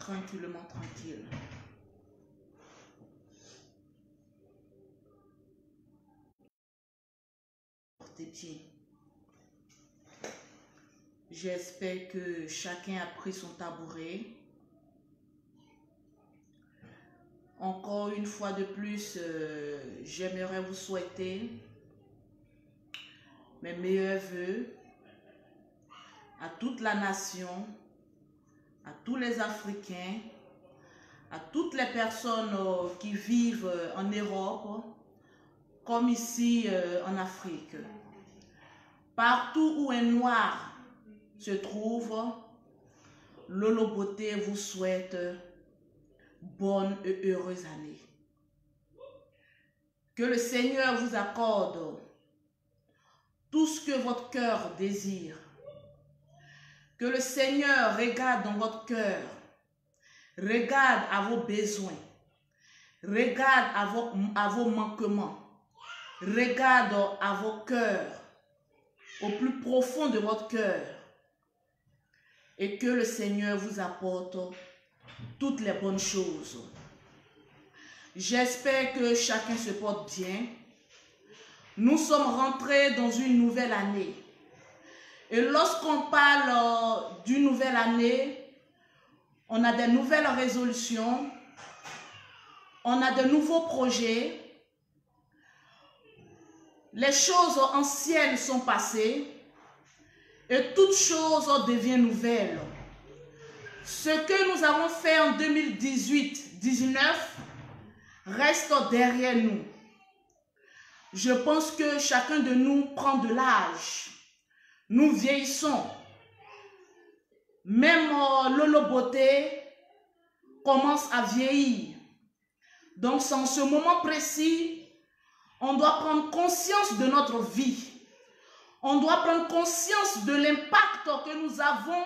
tranquillement tranquille. Portez pied. J'espère que chacun a pris son tabouret. Encore une fois de plus, j'aimerais vous souhaiter mes meilleurs vœux à toute la nation, à tous les Africains, à toutes les personnes qui vivent en Europe, comme ici en Afrique. Partout où un noir se trouve, Lolo Beauté vous souhaite bonne et heureuse année. Que le Seigneur vous accorde tout ce que votre cœur désire. Que le Seigneur regarde dans votre cœur, regarde à vos besoins, regarde à vos manquements, regarde à vos cœurs, au plus profond de votre cœur, et que le Seigneur vous apporte toutes les bonnes choses. J'espère que chacun se porte bien. Nous sommes rentrés dans une nouvelle année. Et lorsqu'on parle d'une nouvelle année, on a des nouvelles résolutions, on a de nouveaux projets. Les choses anciennes sont passées et toutes choses deviennent nouvelles. Ce que nous avons fait en 2018-19 reste derrière nous. Je pense que chacun de nous prend de l'âge. Nous vieillissons. Même Lolo Beauté commence à vieillir. Donc, en ce moment précis, on doit prendre conscience de notre vie. On doit prendre conscience de l'impact que nous avons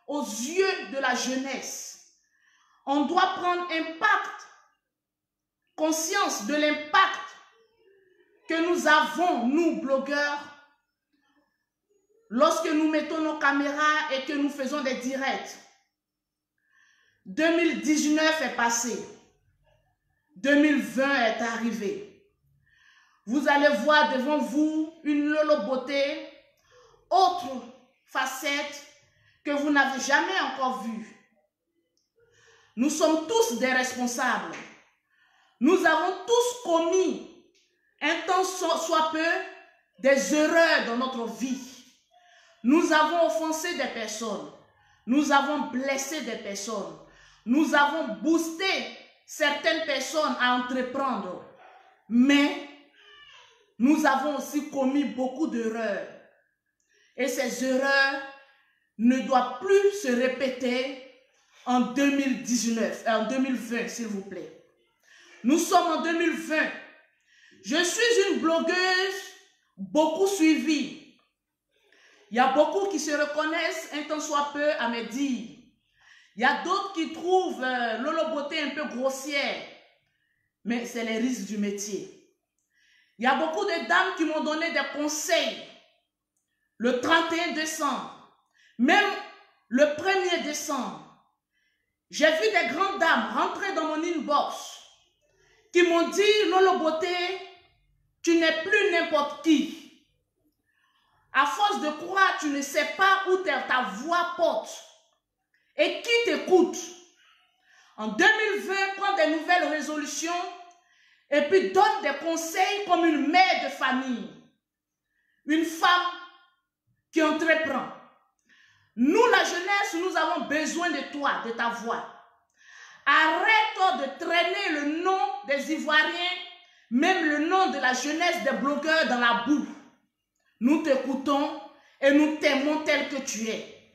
aux yeux de la jeunesse. On doit prendre conscience de l'impact que nous avons, nous, blogueurs, lorsque nous mettons nos caméras et que nous faisons des directs. 2019 est passé. 2020 est arrivé. Vous allez voir devant vous une Lolo Beauté, autre facette que vous n'avez jamais encore vue. Nous sommes tous des responsables. Nous avons tous commis un temps soit peu des erreurs dans notre vie. Nous avons offensé des personnes. Nous avons blessé des personnes. Nous avons boosté certaines personnes à entreprendre. Mais nous avons aussi commis beaucoup d'erreurs. Et ces erreurs ne doivent plus se répéter en 2020, s'il vous plaît. Nous sommes en 2020. Je suis une blogueuse beaucoup suivie. Il y a beaucoup qui se reconnaissent un tant soit peu à me dire. Il y a d'autres qui trouvent Lolo Beauté un peu grossière. Mais c'est les risques du métier. Il y a beaucoup de dames qui m'ont donné des conseils. Le 31 décembre, même le 1er décembre, j'ai vu des grandes dames rentrer dans mon inbox qui m'ont dit, Lolo Beauté, tu n'es plus n'importe qui. À force de croire, tu ne sais pas où ta voix porte. Et qui t'écoute? En 2020, prends des nouvelles résolutions et puis donne des conseils comme une mère de famille. Une femme qui entreprend. Nous, la jeunesse, nous avons besoin de toi, de ta voix. Arrête de traîner le nom des Ivoiriens, même le nom de la jeunesse des blogueurs dans la boue. Nous t'écoutons et nous t'aimons tel que tu es.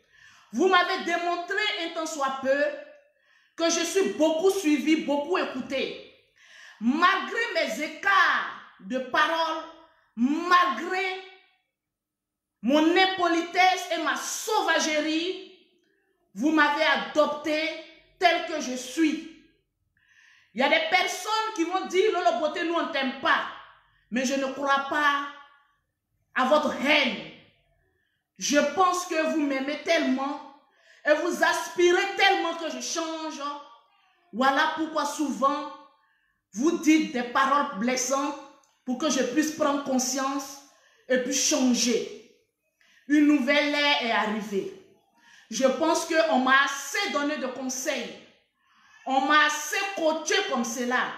Vous m'avez démontré un temps soit peu que je suis beaucoup suivi, beaucoup écouté. Malgré mes écarts de parole, malgré mon impolitesse et ma sauvagerie, vous m'avez adopté tel que je suis. Il y a des personnes qui vont dire, Lolo Beauté, nous on ne t'aime pas. Mais je ne crois pas à votre haine. Je pense que vous m'aimez tellement et vous aspirez tellement que je change. Voilà pourquoi souvent, vous dites des paroles blessantes pour que je puisse prendre conscience et puis changer. Une nouvelle ère est arrivée. Je pense qu'on m'a assez donné de conseils. On m'a assez coaché comme cela.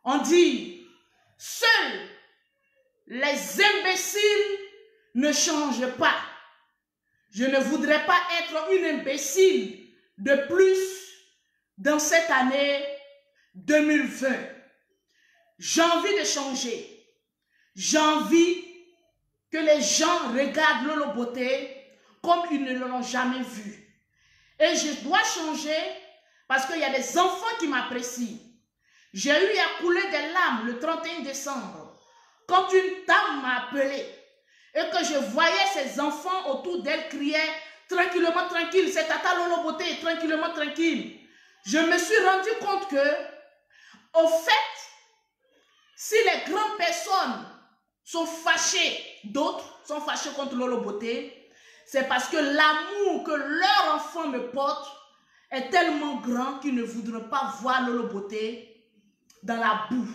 On dit, seuls les imbéciles ne changent pas. Je ne voudrais pas être une imbécile de plus dans cette année 2020. J'ai envie de changer. J'ai envie que les gens regardent Lolo Beauté comme ils ne l'ont jamais vu. Et je dois changer parce qu'il y a des enfants qui m'apprécient. J'ai eu à couler des larmes le 31 décembre quand une dame m'a appelé et que je voyais ses enfants autour d'elle crier tranquillement, tranquille, c'est Tata Lolo Beauté, tranquillement, tranquille. Je me suis rendu compte que, au fait, si les grandes personnes sont fâchées, d'autres sont fâchées contre Lolo Beauté, c'est parce que l'amour que leur enfant me porte est tellement grand qu'ils ne voudront pas voir Lolo Beauté dans la boue.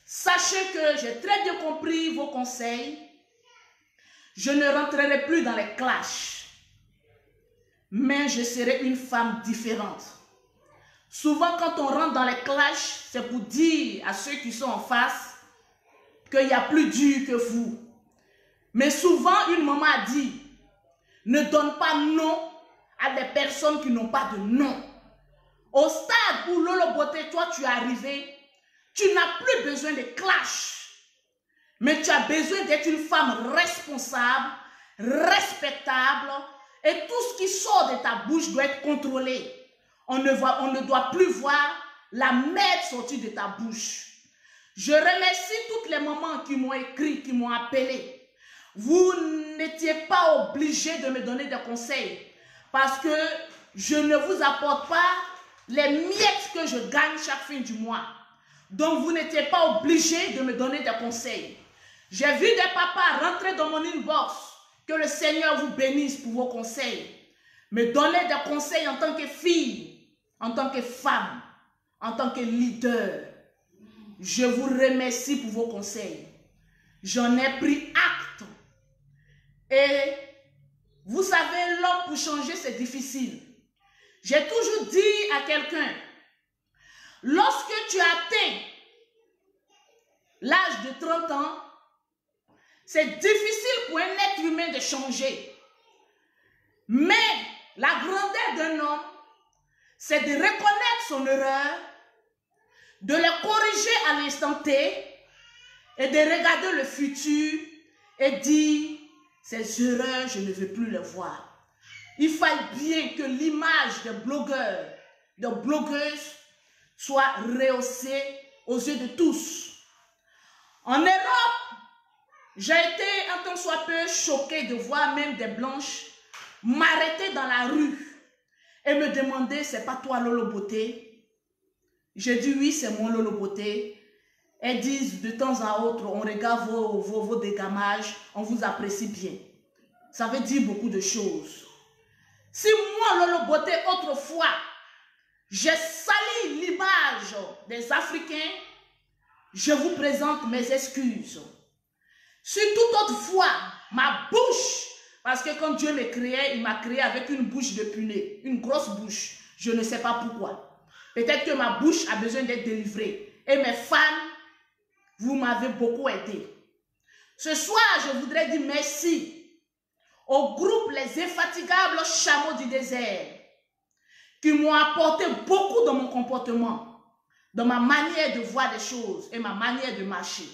Sachez que j'ai très bien compris vos conseils. Je ne rentrerai plus dans les clashs, mais je serai une femme différente. Souvent, quand on rentre dans les clashs, c'est pour dire à ceux qui sont en face qu'il y a plus dur que vous. Mais souvent, une maman a dit, ne donne pas non à des personnes qui n'ont pas de nom. Au stade où Lolo Beauté, toi, tu es arrivé, tu n'as plus besoin de clash. Mais tu as besoin d'être une femme responsable, respectable, et tout ce qui sort de ta bouche doit être contrôlé. On ne doit plus voir la merde sortir de ta bouche. Je remercie toutes les mamans qui m'ont écrit, qui m'ont appelé. Vous n'étiez pas obligés de me donner des conseils parce que je ne vous apporte pas les miettes que je gagne chaque fin du mois. Donc, vous n'étiez pas obligés de me donner des conseils. J'ai vu des papas rentrer dans mon inbox. Que le Seigneur vous bénisse pour vos conseils. Me donner des conseils en tant que fille, en tant que femme, en tant que leader. Je vous remercie pour vos conseils. J'en ai pris acte. Et vous savez, l'homme pour changer, c'est difficile. J'ai toujours dit à quelqu'un, lorsque tu atteins l'âge de 30 ans, c'est difficile pour un être humain de changer. Mais la grandeur d'un homme, c'est de reconnaître son erreur, de le corriger à l'instant T et de regarder le futur et dire, ces erreurs, je ne veux plus les voir. Il faille bien que l'image des blogueurs, des blogueuses, soit rehaussée aux yeux de tous. En Europe, j'ai été un tant soit peu choquée de voir même des blanches m'arrêter dans la rue et me demander, c'est pas toi Lolo Beauté? J'ai dit oui, c'est moi Lolo Beauté. Elles disent de temps à autre, on regarde vos dégamages, on vous apprécie bien. Ça veut dire beaucoup de choses. Si moi Lolo Beauté autrefois, j'ai sali l'image des Africains, je vous présente mes excuses. Si toute autre fois, ma bouche, parce que quand Dieu m'a créé, il m'a créé avec une bouche de punais, une grosse bouche. Je ne sais pas pourquoi. Peut-être que ma bouche a besoin d'être délivrée. Et mes fans, vous m'avez beaucoup aidé. Ce soir, je voudrais dire merci au groupe Les Infatigables Chameaux du désert qui m'ont apporté beaucoup dans mon comportement, dans ma manière de voir les choses et ma manière de marcher.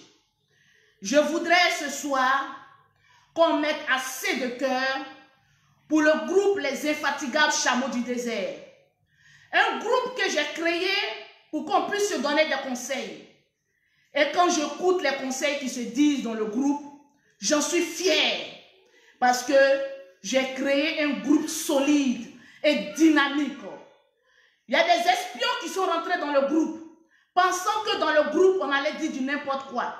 Je voudrais ce soir qu'on mette assez de cœur pour le groupe Les Infatigables Chameaux du désert. Un groupe que j'ai créé pour qu'on puisse se donner des conseils. Et quand j'écoute les conseils qui se disent dans le groupe, j'en suis fière parce que j'ai créé un groupe solide et dynamique. Il y a des espions qui sont rentrés dans le groupe, pensant que dans le groupe, on allait dire du n'importe quoi.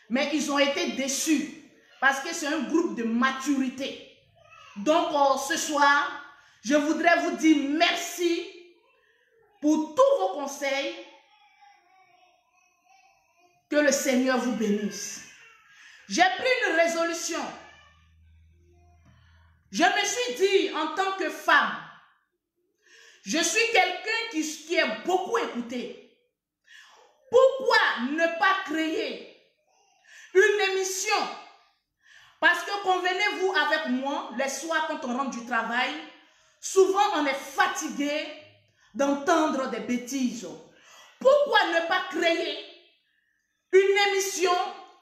Mais ils ont été déçus parce que c'est un groupe de maturité. Donc, ce soir, je voudrais vous dire merci pour tous vos conseils. Que le Seigneur vous bénisse. J'ai pris une résolution. Je me suis dit en tant que femme, je suis quelqu'un qui est beaucoup écouté. Pourquoi ne pas créer une émission? Parce que convenez-vous avec moi, les soirs quand on rentre du travail, souvent on est fatigué d'entendre des bêtises. Pourquoi ne pas créer une émission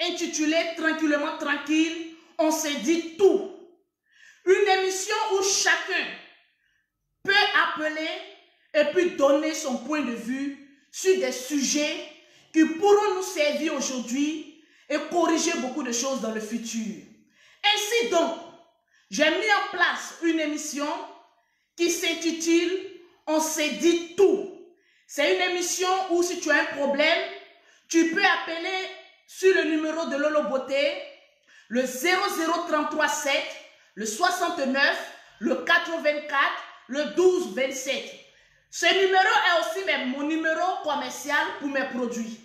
intitulée Tranquillement Tranquille, on s'est dit tout. Une émission où chacun peut appeler et puis donner son point de vue sur des sujets qui pourront nous servir aujourd'hui et corriger beaucoup de choses dans le futur. Ainsi donc, j'ai mis en place une émission qui s'intitule On s'est dit tout. C'est une émission où si tu as un problème, tu peux appeler sur le numéro de Lolo Beauté, le 00337, le 69, le 84, le 12 27. Ce numéro est aussi même mon numéro commercial pour mes produits.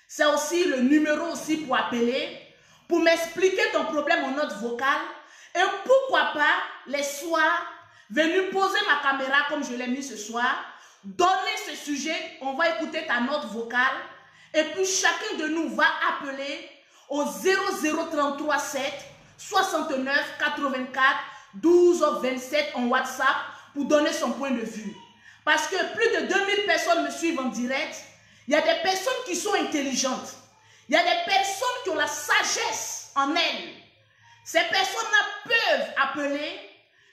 C'est aussi le numéro aussi pour appeler, pour m'expliquer ton problème en note vocale et pourquoi pas les soirs, venir poser ma caméra comme je l'ai mis ce soir, donner ce sujet, on va écouter ta note vocale et puis chacun de nous va appeler au 00337 69 84 12 27 en WhatsApp pour donner son point de vue. Parce que plus de 2000 personnes me suivent en direct. Il y a des personnes qui sont intelligentes. Il y a des personnes qui ont la sagesse en elles. Ces personnes-là peuvent appeler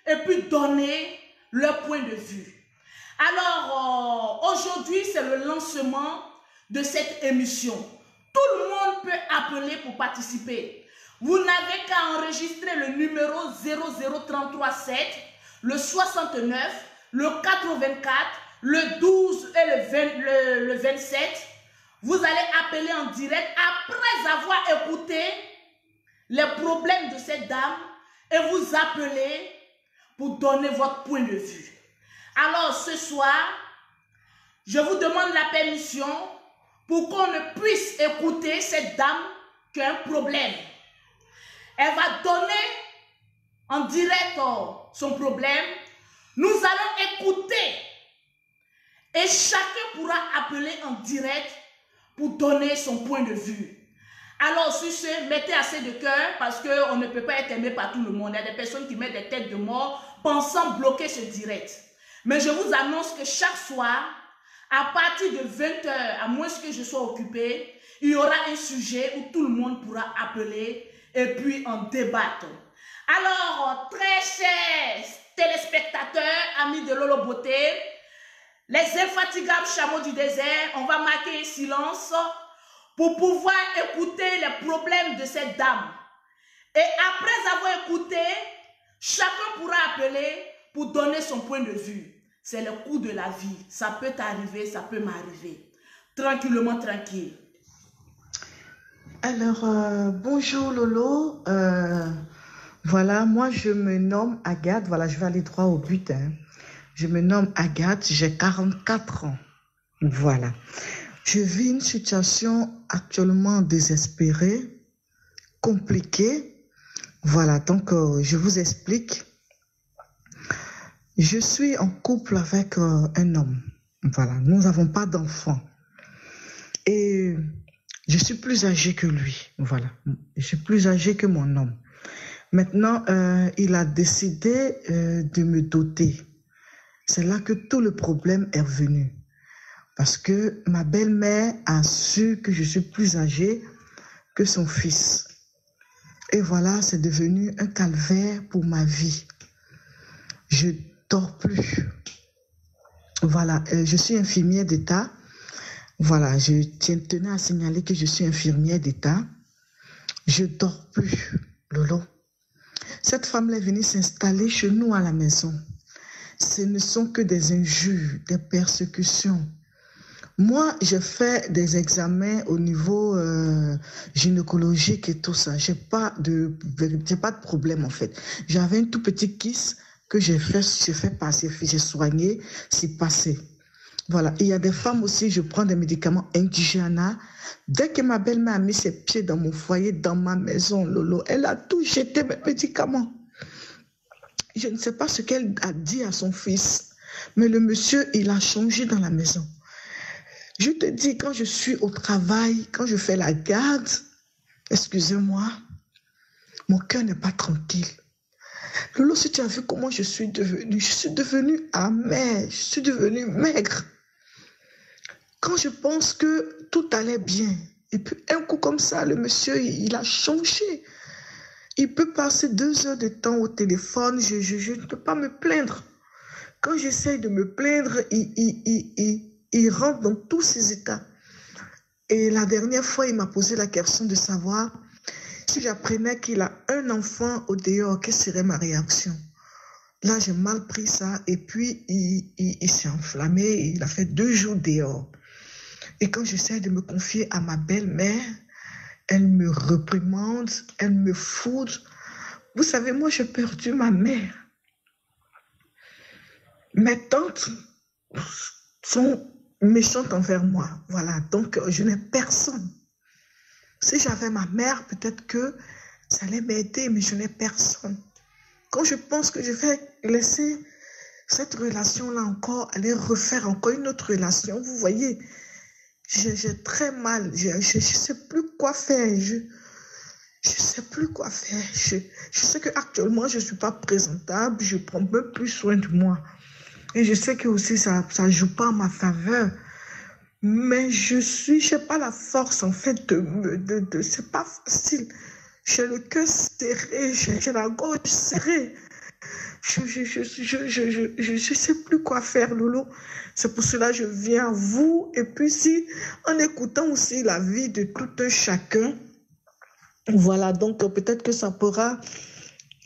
et puis donner leur point de vue. Alors, aujourd'hui, c'est le lancement de cette émission. Tout le monde peut appeler pour participer. Vous n'avez qu'à enregistrer le numéro 00337, le 69, le 84, le 12 et le 27. Vous allez appeler en direct après avoir écouté les problèmes de cette dame et vous appelez pour donner votre point de vue. Alors ce soir, je vous demande la permission pour qu'on ne puisse écouter cette dame qui a un problème. Elle va donner en direct son problème. Nous allons écouter et chacun pourra appeler en direct pour donner son point de vue. Alors, sur ce, mettez assez de cœur parce qu'on ne peut pas être aimé par tout le monde. Il y a des personnes qui mettent des têtes de mort pensant bloquer ce direct. Mais je vous annonce que chaque soir, à partir de 20 h, à moins que je sois occupé, il y aura un sujet où tout le monde pourra appeler et puis en débattre. Alors, très chers téléspectateurs, amis de Lolo Beauté, les infatigables chameaux du désert, on va marquer un silence pour pouvoir écouter les problèmes de cette dame. Et après avoir écouté, chacun pourra appeler pour donner son point de vue. C'est le coup de la vie. Ça peut t'arriver, ça peut m'arriver. Tranquillement, tranquille. Alors, bonjour Lolo. Voilà, moi je me nomme Agathe. Voilà, je vais aller droit au but. Je me nomme Agathe, j'ai 44 ans. Voilà. Je vis une situation actuellement désespérée, compliquée. Voilà, donc je vous explique. Je suis en couple avec un homme. Voilà, nous n'avons pas d'enfants. Et je suis plus âgée que lui. Voilà, je suis plus âgée que mon homme. Maintenant, il a décidé de me doter. C'est là que tout le problème est venu. Parce que ma belle-mère a su que je suis plus âgée que son fils. Et voilà, c'est devenu un calvaire pour ma vie. Je dors plus. Voilà, je suis infirmière d'État. Voilà, je tenais à signaler que je suis infirmière d'État. Je dors plus, Lolo. Cette femme est venue s'installer chez nous à la maison. Ce ne sont que des injures, des persécutions. Moi, j'ai fait des examens au niveau gynécologique et tout ça. J'ai pas de problème en fait. J'avais un tout petit kyste que j'ai fait passer, j'ai soigné, c'est passé. Voilà. Il y a des femmes aussi, je prends des médicaments indigènes. Dès que ma belle-mère a mis ses pieds dans mon foyer, dans ma maison, Lolo, elle a tout jeté mes médicaments. Je ne sais pas ce qu'elle a dit à son fils, mais le monsieur, il a changé dans la maison. Je te dis, quand je suis au travail, quand je fais la garde, excusez-moi, mon cœur n'est pas tranquille. Lolo, si tu as vu comment je suis devenue amère, je suis devenue maigre. Quand je pense que tout allait bien, et puis un coup comme ça, le monsieur, il a changé. Il peut passer 2 heures de temps au téléphone, je ne peux pas me plaindre. Quand j'essaye de me plaindre, il rentre dans tous ses états. Et la dernière fois, il m'a posé la question de savoir si j'apprenais qu'il a un enfant au dehors, quelle serait ma réaction? Là, j'ai mal pris ça et puis il s'est enflammé. Il a fait 2 jours dehors. Et quand j'essaie de me confier à ma belle-mère, elle me réprimande, elle me foudre. Vous savez, moi, j'ai perdu ma mère. Mes tantes sont méchantes envers moi. Voilà, donc je n'ai personne. Si j'avais ma mère, peut-être que ça allait m'aider, mais je n'ai personne. Quand je pense que je vais laisser cette relation-là encore, aller refaire encore une autre relation, vous voyez, j'ai très mal. Je ne sais plus quoi faire. Je ne sais plus quoi faire. Je sais qu'actuellement, je ne suis pas présentable. Je ne prends même plus soin de moi. Et je sais que aussi ça ne joue pas en ma faveur. Mais je n'ai pas la force, en fait, c'est pas facile. J'ai le cœur serré, j'ai la gorge serrée. Je ne sais plus quoi faire, Lolo. C'est pour cela que je viens à vous. Et puis, si, en écoutant aussi la vie de tout un chacun, voilà, donc peut-être que ça pourra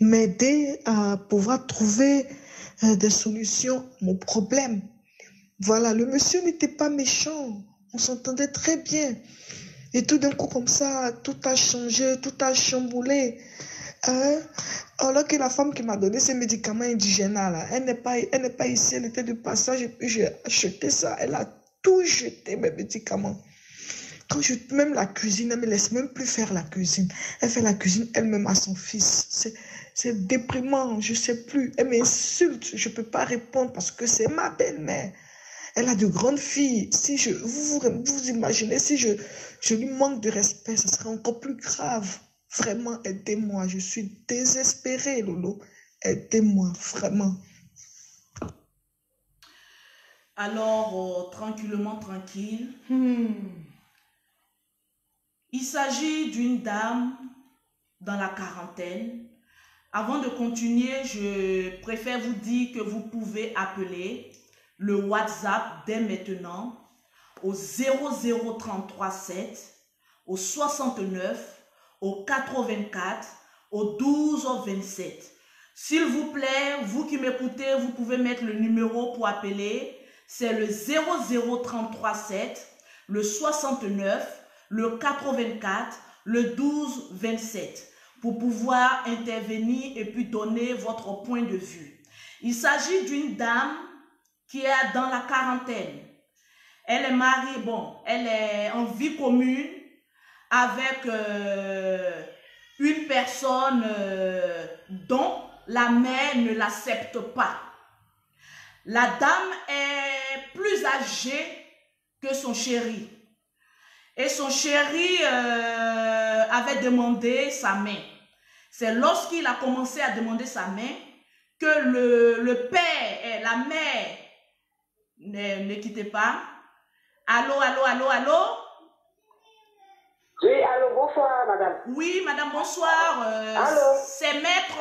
m'aider à pouvoir trouver des solutions à mon problème. Voilà, le monsieur n'était pas méchant. On s'entendait très bien. Et tout d'un coup, comme ça, tout a changé, tout a chamboulé. Alors que la femme qui m'a donné ces médicaments indigènes, là, elle n'est pas ici, elle était de passage et puis j'ai acheté ça. Elle a tout jeté, mes médicaments. Même la cuisine, elle ne me laisse même plus faire la cuisine. Elle fait la cuisine elle-même à son fils. C'est déprimant, je ne sais plus. Elle m'insulte, je ne peux pas répondre parce que c'est ma belle-mère. Elle a de grandes filles. Si vous imaginez, si je lui manque de respect, ce serait encore plus grave. Vraiment, aidez-moi. Je suis désespérée, Lolo. Aidez-moi, vraiment. Alors, tranquillement, tranquille. Il s'agit d'une dame dans la quarantaine. Avant de continuer, je préfère vous dire que vous pouvez appeler le WhatsApp dès maintenant au 00337, au 69, au 84, au 12 27. S'il vous plaît, vous qui m'écoutez, vous pouvez mettre le numéro pour appeler. C'est le 00337, le 69, le 84, le 12 27 pour pouvoir intervenir et puis donner votre point de vue. Il s'agit d'une dame qui est dans la quarantaine. Elle est mariée, elle est en vie commune avec une personne dont la mère ne l'accepte pas. La dame est plus âgée que son chéri. Et son chéri avait demandé sa main. C'est lorsqu'il a commencé à demander sa main que le père et la mère ne quittaient pas. Allô, allô, allô, allô? Oui, allô, bonsoir, madame. Oui, madame, bonsoir. Allô? C'est maître?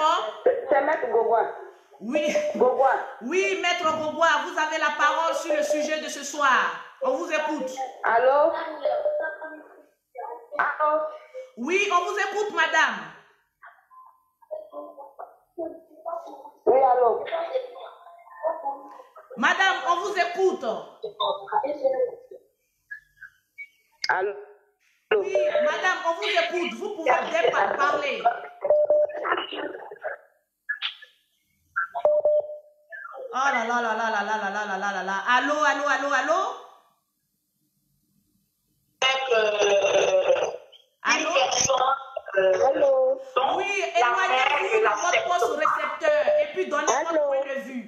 C'est maître Gogois. Oui. Gogois. Oui, maître Gogois, vous avez la parole sur le sujet de ce soir. On vous écoute. Allô? Allô? Oui, on vous écoute, madame. Oui, allô? Madame, on vous écoute. Allô? Oui, madame, on vous écoute. Vous pouvez bien parler. Oh là là là là là là là là là là là là. Allô, allô, allô, allô? Allô? Allô? Oui, éloignez-vous de votre poste récepteur et puis donnez votre point de vue.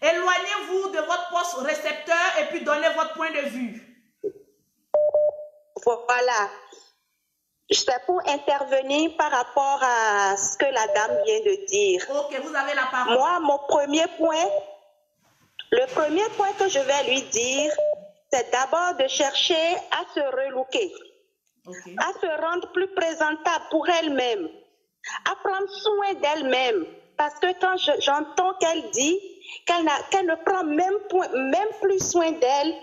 Éloignez-vous de votre poste récepteur et puis donnez votre point de vue. Voilà. C'est pour intervenir par rapport à ce que la dame vient de dire. Ok, vous avez la parole. Moi, le premier point que je vais lui dire, c'est d'abord de chercher à se relooker, à se rendre plus présentable pour elle-même, à prendre soin d'elle-même. Parce que quand j'entends qu'elle dit qu'elle ne prend même plus soin d'elle,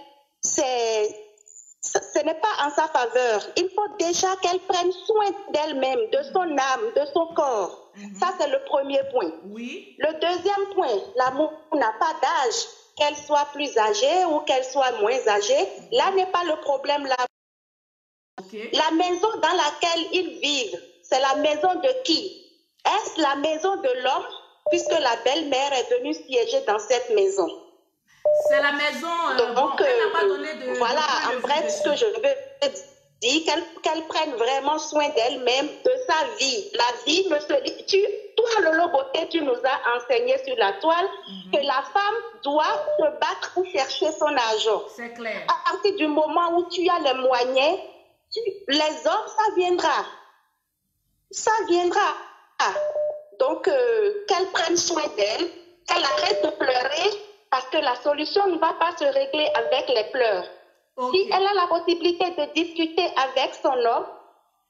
ce n'est pas en sa faveur. Il faut déjà qu'elle prenne soin d'elle-même, de son âme, de son corps. Ça, c'est le premier point. Oui. Le deuxième point, l'amour n'a pas d'âge. Qu'elle soit plus âgée ou qu'elle soit moins âgée, là n'est pas le problème. La maison dans laquelle ils vivent, c'est la maison de qui? Est-ce la maison de l'homme, puisque la belle-mère est venue siéger dans cette maison? C'est la maison. Donc, elle n'a pas donné de. Voilà, en bref, ce que je veux dire, qu'elle prenne vraiment soin d'elle-même, de sa vie. La vie ne se. Toi, Lolo Beauté, tu nous as enseigné sur la toile que la femme doit se battre pour chercher son argent. C'est clair. À partir du moment où tu as les moyens, les hommes, ça viendra. Ça viendra. Donc, qu'elle prenne soin d'elle, qu'elle arrête de pleurer, parce que la solution ne va pas se régler avec les pleurs. Si elle a la possibilité de discuter avec son homme,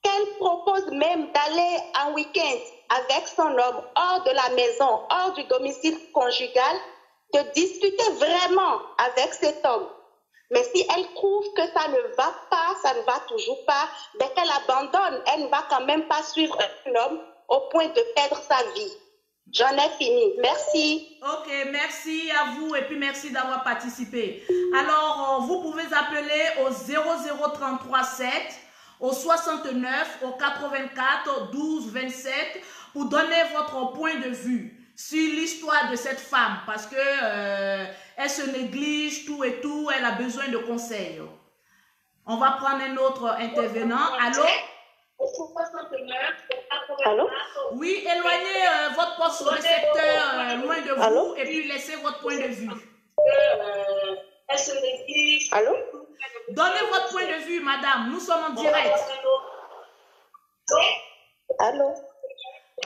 qu'elle propose même d'aller en week-end avec son homme, hors de la maison, hors du domicile conjugal, de discuter vraiment avec cet homme. Mais si elle trouve que ça ne va pas, ça ne va toujours pas, ben qu'elle abandonne, elle ne va quand même pas suivre un homme au point de perdre sa vie. J'en ai fini. Merci. Ok, merci à vous et puis merci d'avoir participé. Alors, vous pouvez appeler au 00337, au 69, au 84, 12, 27 pour donner votre point de vue sur l'histoire de cette femme parce que elle se néglige tout et tout, elle a besoin de conseils. On va prendre un autre intervenant. Allô? Allô? Oui, éloignez votre poste récepteur loin de vous. Allô? Et puis laissez votre point de vue. Allô? Donnez votre point de vue, madame. Nous sommes en direct. Allô?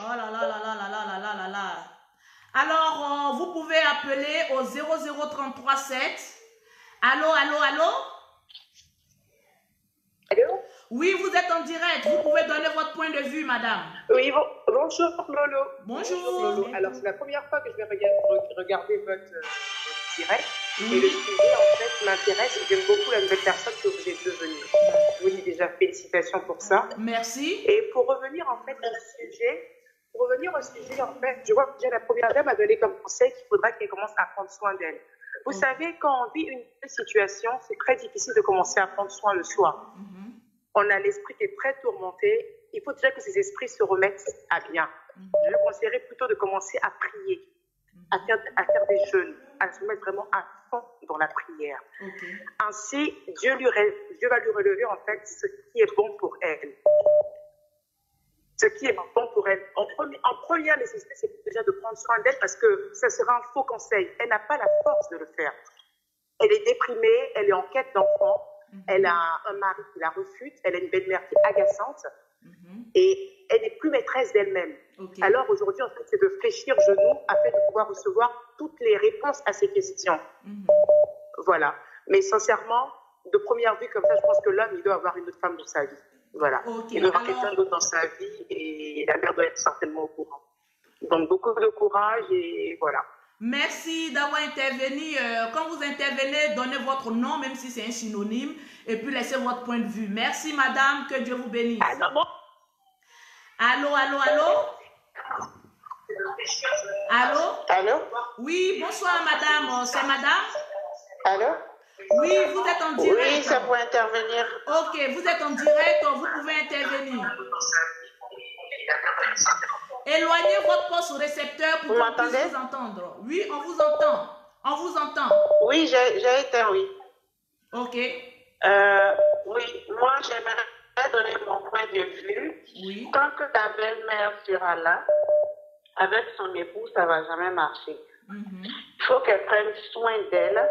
Oh là là là là là là là là là. Alors, vous pouvez appeler au 00337. Allô, allô, allô? Allô? Oui, vous êtes en direct. Vous pouvez donner votre point de vue, madame. Oui, bonjour Lolo. Bonjour. Lolo. Alors, c'est la première fois que je vais regarder votre direct. Et le sujet, en fait, m'intéresse. J'aime beaucoup la nouvelle personne que vous êtes devenue. Je vous dis déjà félicitations pour ça. Merci. Et pour revenir, en fait, au sujet, en fait, je vois que déjà la première dame a donné comme conseil qu'il faudra qu'elle commence à prendre soin d'elle. Vous savez, quand on vit une situation, c'est très difficile de commencer à prendre soin le soi. On a l'esprit qui est très tourmenté. Il faut déjà que ces esprits se remettent à bien. Je conseillerais plutôt de commencer à prier, à faire des jeûnes, à se mettre vraiment à fond dans la prière. Ainsi, Dieu va lui relever en fait ce qui est bon pour elle. Ce qui est bon pour elle. En première nécessité, c'est déjà de prendre soin d'elle parce que ça sera un faux conseil. Elle n'a pas la force de le faire. Elle est déprimée, elle est en quête d'enfant. Elle a un mari qui la refute, elle a une belle-mère qui est agaçante et elle n'est plus maîtresse d'elle-même. Alors aujourd'hui, en fait, c'est de fléchir genoux afin de pouvoir recevoir toutes les réponses à ces questions. Voilà. Mais sincèrement, de première vue comme ça, je pense que l'homme, il doit avoir une autre femme dans sa vie. Voilà. Il doit avoir quelqu'un d'autre dans sa vie et la mère doit être certainement au courant. Donc beaucoup de courage et voilà. Merci d'avoir intervenu. Quand vous intervenez, donnez votre nom, même si c'est un synonyme, et puis laissez votre point de vue. Merci, madame. Que Dieu vous bénisse. Allô, allô, allô? Allô? Allô? Oui, bonsoir, madame. C'est madame? Allô? Oui, vous êtes en direct. Oui, ça peut intervenir. Ok, vous êtes en direct, vous pouvez intervenir. Éloignez votre poste récepteur pour Vous qu'on puisse m'entendez? vous entendre. Oui, on vous entend. On vous entend. Oui, j'ai éteint, oui. Ok. Oui, moi, j'aimerais donner mon point de vue. Oui. Tant que ta belle-mère sera là, avec son époux, ça ne va jamais marcher. Il faut qu'elle prenne soin d'elle.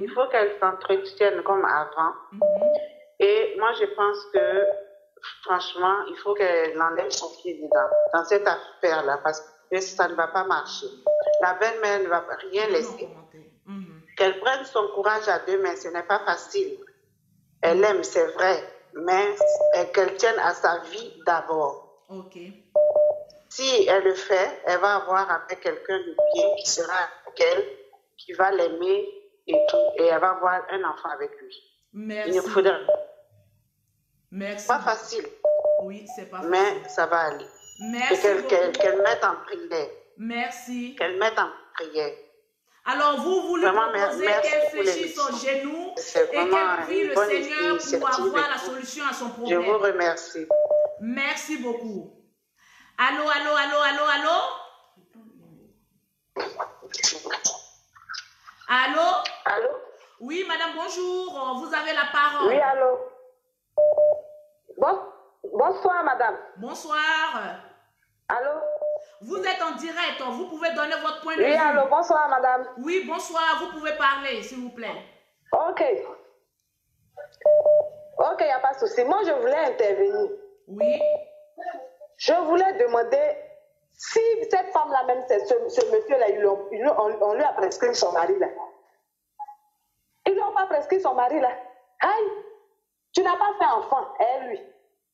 Il faut qu'elle s'entretienne comme avant. Et moi, je pense que, franchement, il faut qu'elle enlève son pied dans cette affaire-là, parce que ça ne va pas marcher. La belle-mère ne va rien laisser. Qu'elle prenne son courage à deux mains, ce n'est pas facile. Elle aime, c'est vrai, mais qu'elle tienne à sa vie d'abord. Ok. Si elle le fait, elle va avoir après quelqu'un de bien qui sera avec elle, qui va l'aimer et tout, et elle va avoir un enfant avec lui. Merci. Il ne faudra Merci. pas facile. Oui, c'est pas facile. Mais ça va aller. Merci. Qu'elle mette en prière. Merci. Qu'elle mette en prière. Alors, vous lui Vraiment, proposez merci qu'elle pour fléchisse son genou C'est et qu'elle vraiment prie une le bonne Seigneur initiative pour avoir et la tout. solution à son Je problème. vous remercie. Merci beaucoup. Allô, allô, allô, allô, allô? Allô? Allô? Oui, madame, bonjour. Vous avez la parole. Oui, allô? Bonsoir, madame. Bonsoir. Allô? Vous êtes en direct. Vous pouvez donner votre point de vue. Oui, allô, bonsoir, madame. Oui, bonsoir. Vous pouvez parler, s'il vous plaît. Ok. Ok, il n'y a pas de souci. Moi, je voulais intervenir. Oui. Je voulais demander si cette femme-là, même ce monsieur-là, on lui a prescrit son mari-là. Ils n'ont pas prescrit son mari-là. Aïe, tu n'as pas fait enfant, elle, lui.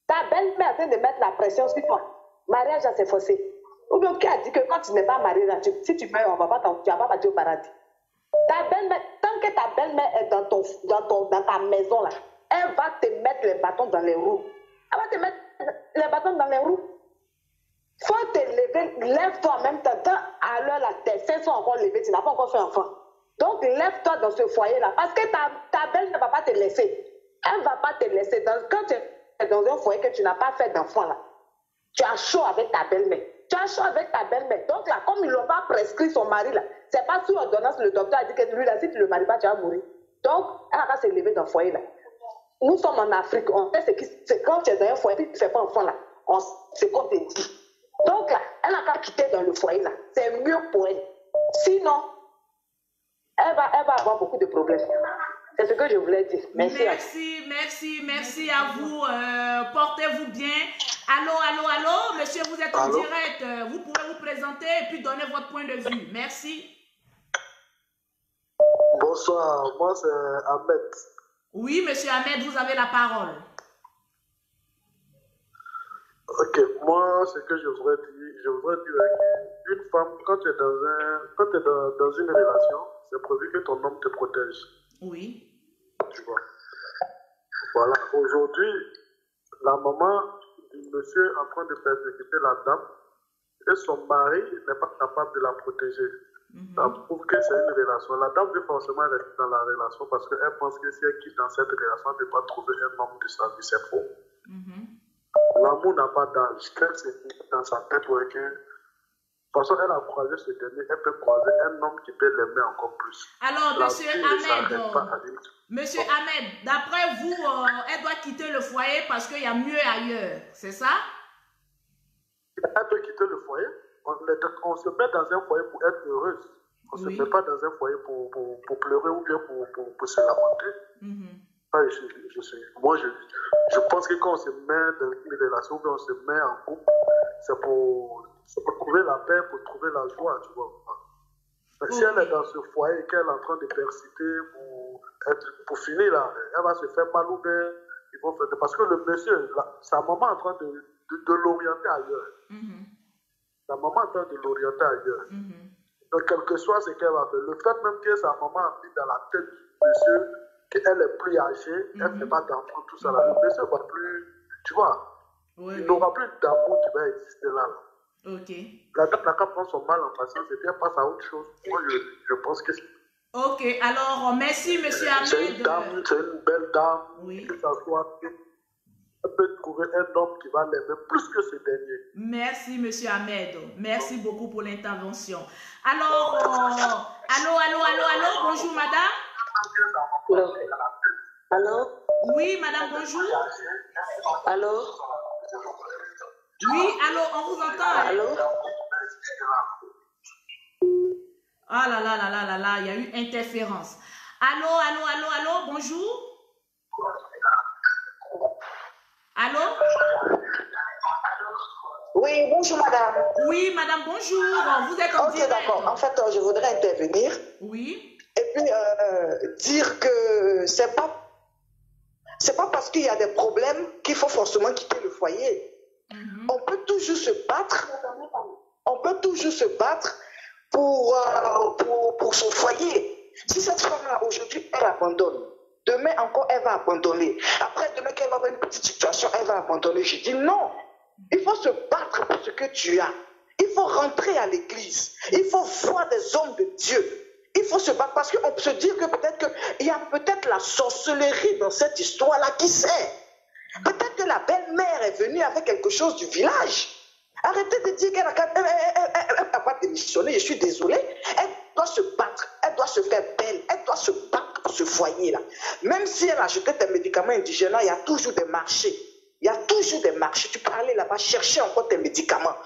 Ta belle-mère est en train de mettre la pression sur toi. Mariage, c'est forcé. Ou bien qui a dit que quand tu n'es pas marié, là, si tu meurs, tu ne vas pas partir au paradis. Ta belle-mère, tant que ta belle-mère est dans ta maison, là, elle va te mettre les bâtons dans les roues. Elle va te mettre les bâtons dans les roues. Faut te lever, lève-toi en même temps. À l'heure, là, tes seins sont encore levés, tu n'as pas encore fait enfant. Donc, lève-toi dans ce foyer-là. Parce que ta belle ne va pas te laisser. Elle ne va pas te laisser. Quand tu es dans un foyer que tu n'as pas fait d'enfant, là, tu as chaud avec ta belle-mère. Tu as chaud avec ta belle-mère. Donc là, comme ils n'ont pas prescrit son mari, là, c'est pas sous ordonnance, le docteur a dit que lui, là, si tu ne le maries pas, tu vas mourir. Donc, elle n'a pas se lever dans le foyer, là. Nous sommes en Afrique. On sait c'est quand tu es dans un foyer, tu ne fais pas enfant, là. C'est qu'on te dit. Donc là, elle n'a qu'à quitter dans le foyer, là. C'est mieux pour elle. Sinon, elle va avoir beaucoup de problèmes. C'est ce que je voulais dire. Merci. Merci à vous. Portez-vous bien. Allô, allô, allô. Monsieur, vous êtes en direct. Vous pouvez vous présenter et puis donner votre point de vue. Merci. Bonsoir, moi c'est Ahmed. Oui, monsieur Ahmed, vous avez la parole. Ok, moi ce que je voudrais dire qu'une femme, quand tu es dans une relation, c'est prévu que ton homme te protège. Oui. Tu vois. Voilà, aujourd'hui, la maman du monsieur est en train de persécuter la dame et son mari n'est pas capable de la protéger. Ça prouve que c'est une relation. La dame veut forcément rester dans la relation parce qu'elle pense que si elle quitte dans cette relation, elle ne peut pas trouver un homme de sa vie. C'est faux. L'amour n'a pas d'âge. Quand c'est dans sa tête, ouais, que de toute façon, elle a croisé ce dernier, elle peut croiser un homme qui peut l'aimer encore plus. Alors, monsieur Ahmed, d'après vous, elle doit quitter le foyer parce qu'il y a mieux ailleurs, c'est ça? Elle peut quitter le foyer. On se met dans un foyer pour être heureuse. On ne se met pas dans un foyer pour pleurer ou bien pour se lamenter. Moi, je pense que quand on se met dans une relation, ou bien on se met en couple, c'est pour trouver la paix, pour trouver la joie, tu vois. Mais si elle est dans ce foyer et qu'elle est en train de persister pour finir là, elle va se faire mal ou bien ils vont faire... Parce que le monsieur, sa maman est en train de l'orienter ailleurs. Sa maman est en train de l'orienter ailleurs. Donc, quel que soit ce qu'elle va faire, le fait même que sa maman a mis dans la tête du monsieur qu'elle est plus âgée, elle ne fait pas d'enfant, tout ça là. Le monsieur ne va plus, tu vois, il n'aura plus d'amour qui va exister là. Ok. La dame n'a qu'à prendre son mal en patience et puis elle passe à autre chose. Moi, je pense que c'est... Ok, alors, merci, monsieur Ahmed. C'est une dame, c'est une belle dame. Oui. Que ça soit... Elle peut trouver un homme qui va l'aimer plus que ce dernier. Merci, monsieur Ahmed. Merci beaucoup pour l'intervention. Alors, allô, bonjour, madame. Allô? Oui, madame, bonjour. Allô? Oui, allô, on vous entend. Allô? Ah là, il y a eu interférence. Allô, bonjour. Allô? Oui, bonjour madame. Oui, madame, bonjour. Vous êtes en direct. Ok, d'accord. En fait, je voudrais intervenir. Oui. Et puis dire que c'est pas parce qu'il y a des problèmes qu'il faut forcément quitter le foyer. On peut toujours se battre. On peut toujours se battre pour son foyer. Si cette femme-là, aujourd'hui, elle abandonne, demain encore, elle va abandonner. Après, demain, qu'elle va avoir une petite situation, elle va abandonner. Je dis non. Il faut se battre pour ce que tu as. Il faut rentrer à l'église. Il faut voir des hommes de Dieu. Il faut se battre parce qu'on peut se dire que peut-être qu'il y a peut-être la sorcellerie dans cette histoire-là. Qui sait? Peut-être que la belle-mère est venue avec quelque chose du village. Arrêtez de dire qu'elle n'a pas démissionné. Je suis désolée. Elle doit se battre. Elle doit se faire belle. Elle doit se battre pour ce foyer-là. Même si elle a acheté des médicaments indigènes, il y a toujours des marchés. Il y a toujours des marchés. Tu peux aller là-bas chercher encore tes médicaments.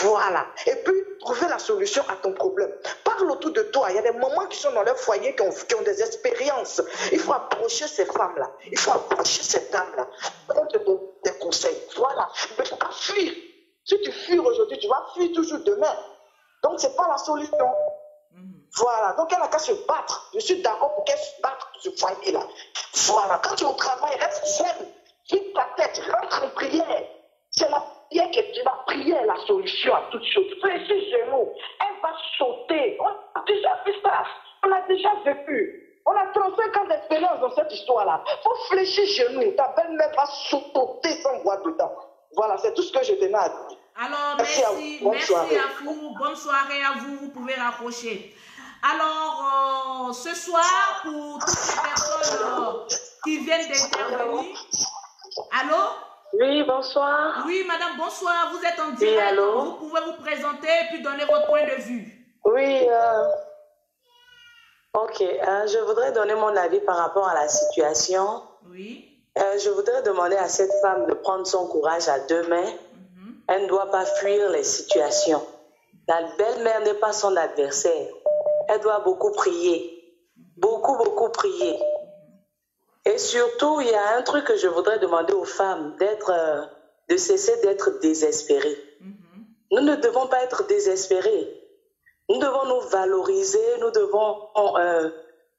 Voilà. Et puis, trouver la solution à ton problème. Parle autour de toi. Il y a des mamans qui sont dans leur foyer, qui ont des expériences. Il faut approcher ces femmes-là. Il faut approcher ces dames-là. On te donne des conseils. Voilà. Mais il ne faut pas fuir. Si tu fuis aujourd'hui, tu vas fuir toujours demain. Donc, ce n'est pas la solution. Voilà. Donc, elle n'a qu'à se battre. Je suis d'accord pour qu'elle se batte pour ce foyer-là. Voilà. Quand tu es au travail, reste zen. Quitte ta tête. Rentre en prière. C'est la prière que tu vas prier la solution à toutes choses. Fais ses genoux. Elle va sauter. On a déjà vu ça. On a déjà vécu. On a 35 ans d'expérience dans cette histoire-là. Il faut fléchir genoux. Ta belle-mère va sauter sans voir dedans. Voilà, c'est tout ce que je tenais à dire. Alors, merci à vous. Bonne soirée à vous. Vous pouvez raccrocher. Alors, ce soir, pour toutes les personnes qui viennent d'intervenir. Allô? Oui, bonsoir. Oui, madame, bonsoir. Vous êtes en direct. Oui, allô? Vous pouvez vous présenter et puis donner votre point de vue. Oui, ok. Je voudrais donner mon avis par rapport à la situation. Oui. Je voudrais demander à cette femme de prendre son courage à deux mains. Elle ne doit pas fuir les situations. La belle-mère n'est pas son adversaire. Elle doit beaucoup prier. Beaucoup prier. Et surtout, il y a un truc que je voudrais demander aux femmes, de cesser d'être désespérées. Nous ne devons pas être désespérés. Nous devons nous valoriser, nous devons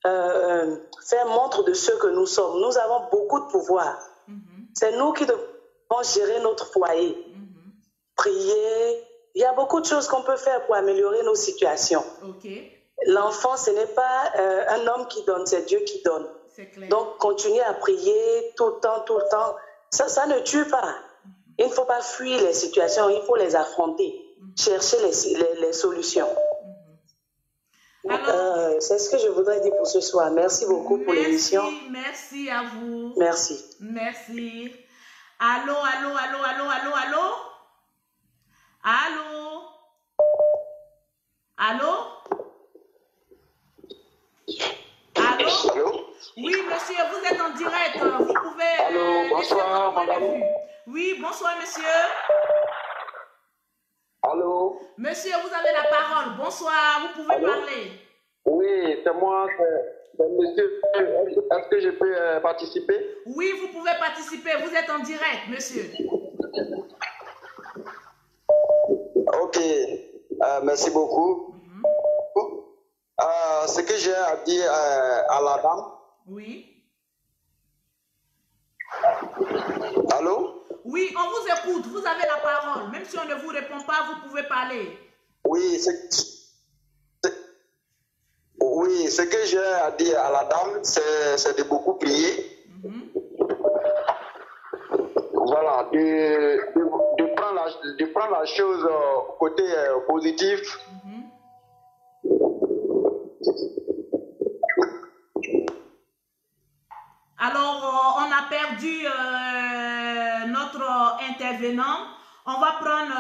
faire montre de ce que nous sommes. Nous avons beaucoup de pouvoir. C'est nous qui devons gérer notre foyer. Prier. Il y a beaucoup de choses qu'on peut faire pour améliorer nos situations. L'enfant, ce n'est pas un homme qui donne, c'est Dieu qui donne. Donc, continuer à prier tout le temps. Ça ne tue pas. Il ne faut pas fuir les situations, il faut les affronter. Chercher les solutions. C'est ce que je voudrais dire pour ce soir. Merci beaucoup pour l'émission. Merci à vous. Merci. Merci. Allô? Oui, monsieur, vous êtes en direct. Vous pouvez... Allô, bonsoir, madame. Oui, bonsoir, monsieur. Allô? Monsieur, vous avez la parole. Bonsoir, vous pouvez parler. Oui, c'est moi, c'est monsieur. Est-ce que je peux participer? Oui, vous pouvez participer. Vous êtes en direct, monsieur. Ok, merci beaucoup. Ce que j'ai à dire à la dame. Oui. Allô? Oui, on vous écoute. Vous avez la parole. Même si on ne vous répond pas, vous pouvez parler. Oui, ce que j'ai à dire à la dame, c'est de beaucoup prier. Voilà, de prendre la chose au côté positif. Alors, on a perdu notre intervenant. On va prendre...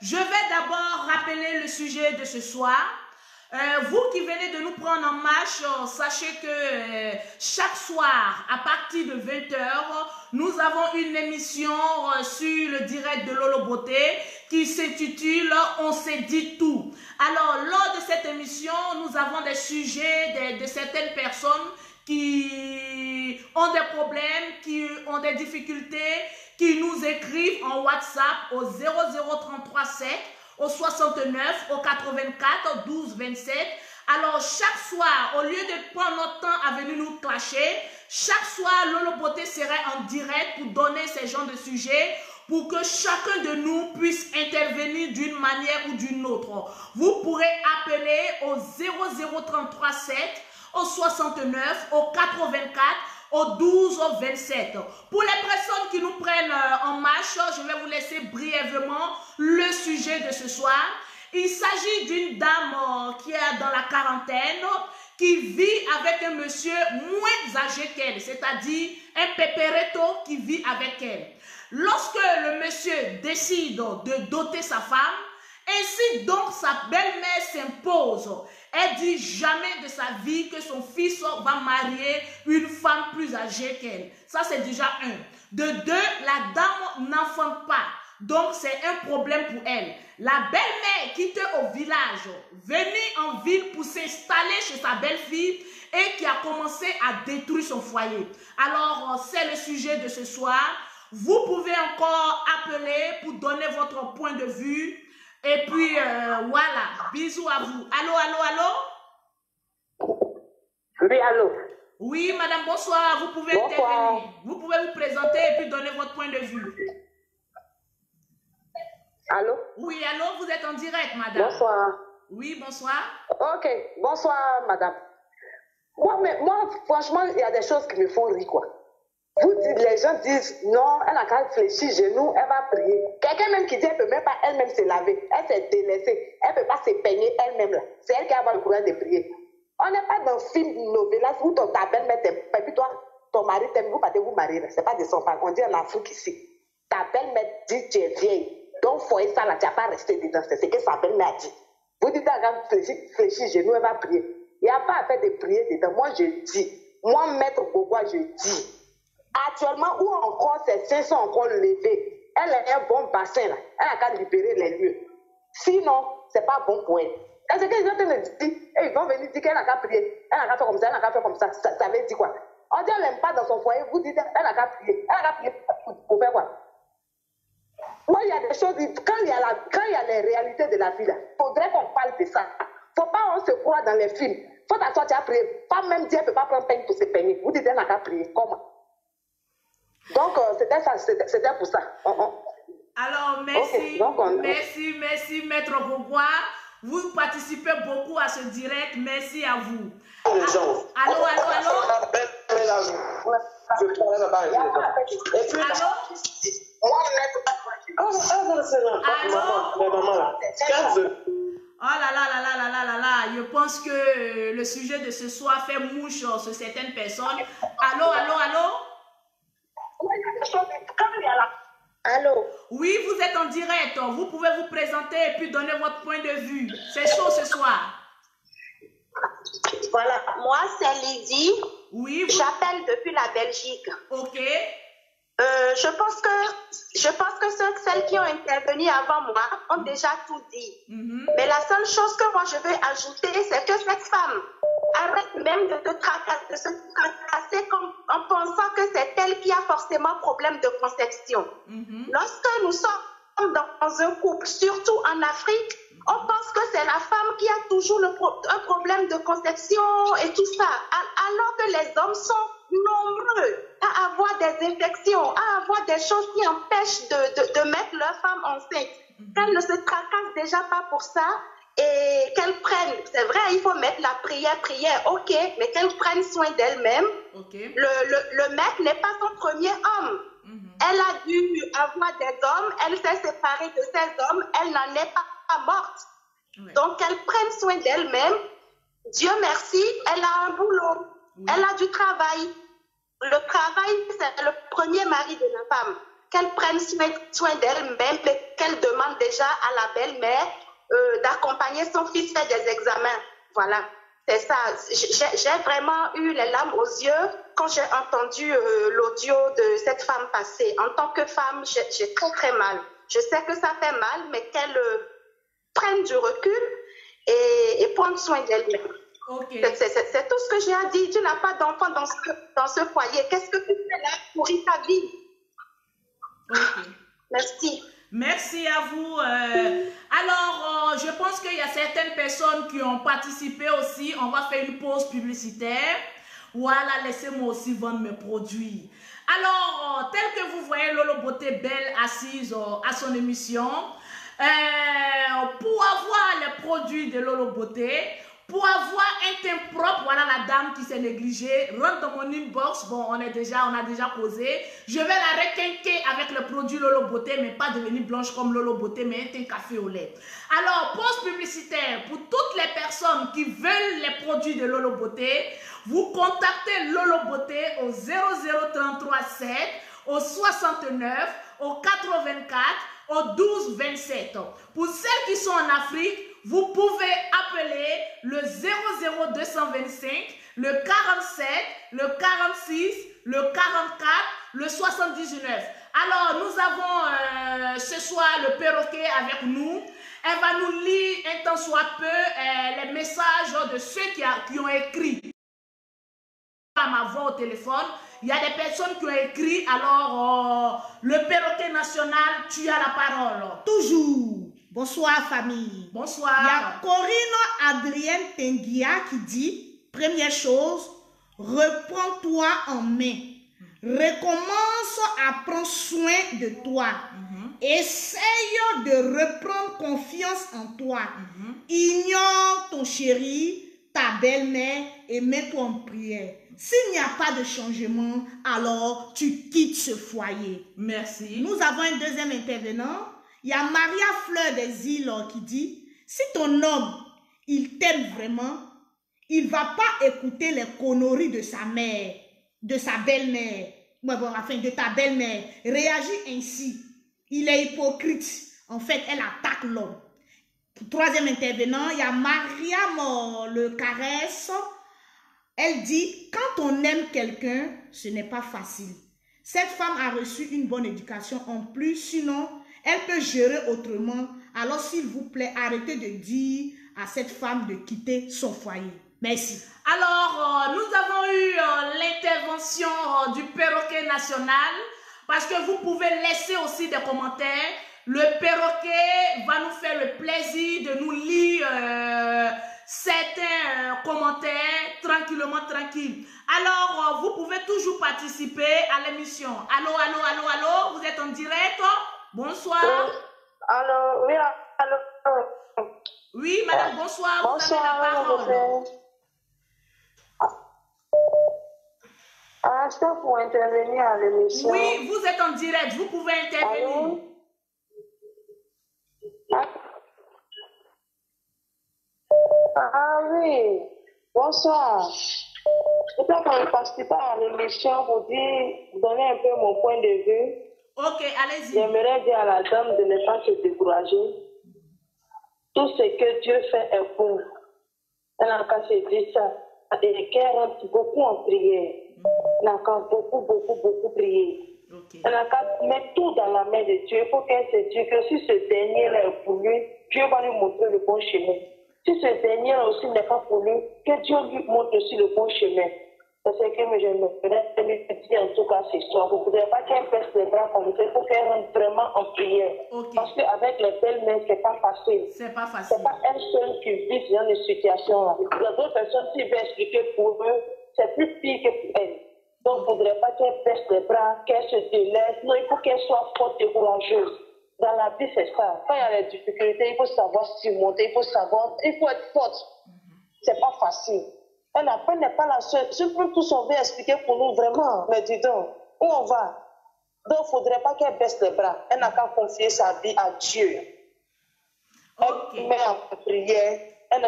je vais d'abord rappeler le sujet de ce soir. Vous qui venez de nous prendre en marche, sachez que chaque soir, à partir de 20h, nous avons une émission sur le direct de Lolo Beauté qui s'intitule « On s'est dit tout ». Alors, lors de cette émission, nous avons des sujets de certaines personnes qui ont des problèmes, qui ont des difficultés, qui nous écrivent en WhatsApp au 00337 au 69, au 84, 12, 27. Alors, chaque soir, au lieu de prendre notre temps à venir nous clasher, chaque soir, Lolo Beauté serait en direct pour donner ces genres de sujets pour que chacun de nous puisse intervenir d'une manière ou d'une autre. Vous pourrez appeler au 00337, au 69, au 84, au 12, au 27. Pour les personnes qui nous prennent en marche, je vais vous laisser brièvement le sujet de ce soir. Il s'agit d'une dame qui est dans la quarantaine, qui vit avec un monsieur moins âgé qu'elle, c'est-à-dire un pépéretto qui vit avec elle. Lorsque le monsieur décide de doter sa femme, ainsi donc sa belle-mère s'impose. Elle dit jamais de sa vie que son fils va marier une femme plus âgée qu'elle. Ça, c'est déjà un. De deux, la dame n'enfante pas. Donc, c'est un problème pour elle. La belle-mère quitte au village, venue en ville pour s'installer chez sa belle-fille et qui a commencé à détruire son foyer. Alors, c'est le sujet de ce soir. Vous pouvez encore appeler pour donner votre point de vue. Et puis, voilà, bisous à vous. Allô, allô, allô? Oui, allô? Oui, madame, bonsoir. Vous pouvez intervenir. Vous pouvez vous présenter et puis donner votre point de vue. Allô? Oui, allô, vous êtes en direct, madame. Bonsoir. Oui, bonsoir. Ok, bonsoir, madame. Moi, franchement, il y a des choses qui me font rire, quoi. Les gens disent, non, elle n'a qu'à réfléchir, genou, elle va prier. Quelqu'un même qui dit, elle ne peut même pas elle-même se laver. Elle s'est délaissée. Elle ne peut pas se peigner elle-même, là. C'est elle qui va avoir le courage de prier. On n'est pas dans un film novelas où ta belle-mère t'aime. Et puis toi, ton mari t'aime, vous partez vous marier. Ce n'est pas de son père. On dit en Afrique ici. Ta belle-mère dit, tu es vieille. Donc, foyer ça, là, tu n'as pas resté dedans. C'est ce que sa belle-mère dit. Vous dites, elle va réfléchir, genou, elle va prier. Il n'y a pas à faire de prier dedans. Moi, je dis. Moi, maître Bobois, je dis. Actuellement, où encore ses seins sont encore levés, elle a un bon bassin là, elle a qu'à libérer les lieux. Sinon, c'est pas bon pour elle. C'est ce que les gens me disent, ils vont venir dire qu'elle n'a qu'à prier, elle n'a qu'à faire comme ça, elle n'a qu'à faire comme ça. Ça veut dire quoi? On dit elle n'aime pas dans son foyer, vous dites elle n'a qu'à prier, elle n'a qu'à prier pour faire quoi? Moi, il y a des choses, quand il y a les réalités de la vie là, il faudrait qu'on parle de ça. Il ne faut pas on se croire dans les films. Il faut t'asseoir, tu as prié. Pas même dire elle ne peut pas prendre peine pour se peigner. Vous dites elle n'a qu'à prier. Comment? Donc, c'était ça, c'était pour ça. Alors, merci, okay, merci, Maître Bobois. Vous participez beaucoup à ce direct. Merci à vous. Allô? Oh là, je pense que le sujet de ce soir fait mouche sur certaines personnes. Allô? Allô? Oui, vous êtes en direct. Vous pouvez vous présenter et puis donner votre point de vue. C'est chaud ce soir. Voilà, moi c'est Lydie. Oui. J'appelle depuis la Belgique. Ok. Je pense que celles qui ont intervenu avant moi ont déjà tout dit. Mais la seule chose que moi je veux ajouter, c'est que cette femme arrête même de se tracasser en pensant que c'est elle qui a forcément problème de conception. Lorsque nous sommes dans un couple, surtout en Afrique, on pense que c'est la femme qui a toujours un problème de conception et tout ça, alors que les hommes sont nombreux à avoir des infections, à avoir des choses qui empêchent de mettre leur femme enceinte. Qu'elles ne se tracassent déjà pas pour ça et qu'elles prennent, c'est vrai, il faut mettre la prière, ok, mais qu'elles prennent soin d'elles-mêmes. Okay. Le mec n'est pas son premier homme. Elle a dû avoir des hommes, elle s'est séparée de ces hommes, elle n'en est pas morte. Oui. Donc, qu'elle prenne soin d'elle-même. Dieu merci, elle a un boulot, elle a du travail. le travail, c'est le premier mari de la femme. Qu'elle prenne soin d'elle-même et qu'elle demande déjà à la belle-mère d'accompagner son fils faire des examens. Voilà, c'est ça. J'ai vraiment eu les larmes aux yeux quand j'ai entendu l'audio de cette femme passer. En tant que femme, j'ai très très mal. Je sais que ça fait mal, mais qu'elle prenne du recul et prendre soin d'elle-même. Okay. C'est tout ce que j'ai à dire. Tu n'as pas d'enfant dans ce foyer. Qu'est-ce que tu fais là pour ta vie? Okay. Merci. Merci à vous. Alors, je pense qu'il y a certaines personnes qui ont participé aussi. On va faire une pause publicitaire. Voilà, laissez-moi aussi vendre mes produits. Alors, tel que vous voyez Lolo Beauté Belle assise à son émission, pour avoir les produits de Lolo Beauté, pour avoir un teint propre, voilà la dame qui s'est négligée, rentre dans mon inbox, bon, on a déjà causé, je vais la requinquer avec le produit Lolo Beauté, mais pas devenir blanche comme Lolo Beauté, mais un teint café au lait. Alors, pause publicitaire, pour toutes les personnes qui veulent les produits de Lolo Beauté, vous contactez Lolo Beauté au 00337, au 69, au 84, au 12 27. Pour celles qui sont en Afrique, vous pouvez appeler le 00225, le 47, le 46, le 44, le 79. Alors, nous avons ce soir le perroquet avec nous. Elle va nous lire un tant soit peu les messages de ceux qui ont écrit à ma voix au téléphone. Il y a des personnes qui ont écrit. Alors, le perroquet national, tu as la parole. Toujours. Bonsoir famille. Bonsoir. Il y a Corinne Adrienne Tenguia qui dit, première chose, reprends-toi en main. Recommence à prendre soin de toi. Essaye de reprendre confiance en toi. Ignore ton chéri, ta belle-mère et mets-toi en prière. S'il n'y a pas de changement, alors tu quittes ce foyer. Merci. Nous avons un deuxième intervenant. Il y a Maria Fleur des Îles qui dit, si ton homme, il t'aime vraiment, il ne va pas écouter les conneries de sa mère, de sa belle-mère, enfin de ta belle-mère. Réagis ainsi. Il est hypocrite. En fait, elle attaque l'homme. Troisième intervenant, il y a Mariam Le Caresse. Elle dit, quand on aime quelqu'un, ce n'est pas facile. Cette femme a reçu une bonne éducation en plus, sinon, elle peut gérer autrement. Alors, s'il vous plaît, arrêtez de dire à cette femme de quitter son foyer. Merci. Alors, nous avons eu l'intervention du perroquet national parce que vous pouvez laisser aussi des commentaires. Le perroquet va nous faire le plaisir de nous lire certains commentaires tranquillement, tranquille. Alors, vous pouvez toujours participer à l'émission. Allô, allô, allô, allô, vous êtes en direct? Bonsoir. Allô, oui, allô. Oui, madame, bonsoir. Bonsoir, vous avez la parole. C'est pour intervenir à l'émission. Oui, vous êtes en direct, vous pouvez intervenir. Allô? Ah oui, bonsoir. Je peux participer à l'émission pour donner un peu mon point de vue. Ok, allez-y. J'aimerais dire à la dame de ne pas se décourager. Tout ce que Dieu fait est bon. Elle n'a qu'à se dire ça. Et qu'elle rentre beaucoup en prière. Elle n'a qu'à beaucoup prier. Okay. Elle n'a qu'à mettre tout dans la main de Dieu. Il faut qu'elle se dise que si ce dernier-là est pour lui, Dieu va lui montrer le bon chemin. Si ce dernier-là aussi n'est pas pour lui, que Dieu lui montre aussi le bon chemin. C'est ce que je me dis en tout cas ce soir. Vous ne voudrez pas qu'elle baisse les bras comme ça. Il faut qu'elle rentre vraiment en prière. Okay. Parce qu'avec les belles mains, ce n'est pas facile. C'est pas facile. Ce n'est pas elle seule qui vit dans une situation-là. Il y a d'autres personnes qui veulent expliquer pour eux, c'est plus pire que pour elles. Donc, il ne faudrait pas qu'elle baisse les bras, qu'elle se délaisse. Non, il faut qu'elle soit forte et courageuse. Dans la vie, c'est ça. Quand il y a des difficultés, il faut savoir surmonter, il faut être forte. C'est pas facile. Elle n'est pas la seule. Je peux tous on veut expliquer pour nous vraiment. Mais dis donc, où on va? Donc, il ne faudrait pas qu'elle baisse les bras. Elle n'a qu'à confier sa vie à Dieu. Elle met en prière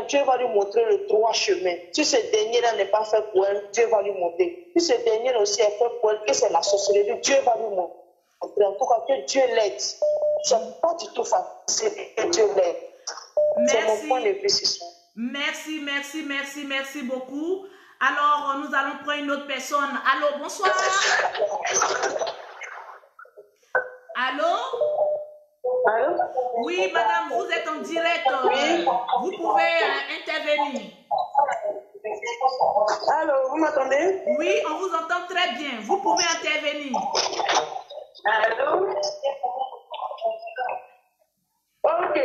Dieu va lui montrer le droit chemin. Si ce dernier-là n'est pas fait pour elle, Dieu va lui montrer. Si ce dernier aussi est fait pour elle, que c'est la sorcellerie, Dieu va lui montrer. En tout cas, que Dieu l'aide. C'est pas du tout facile que Dieu l'aide. C'est mon point de vue ce soir. Merci beaucoup. Alors, nous allons prendre une autre personne. Allô, bonsoir. Allô? Allô? Oui, madame, vous êtes en direct. Oui. Vous pouvez intervenir. Allô, vous m'entendez? Oui, on vous entend très bien. Vous pouvez intervenir. Allô? Ok.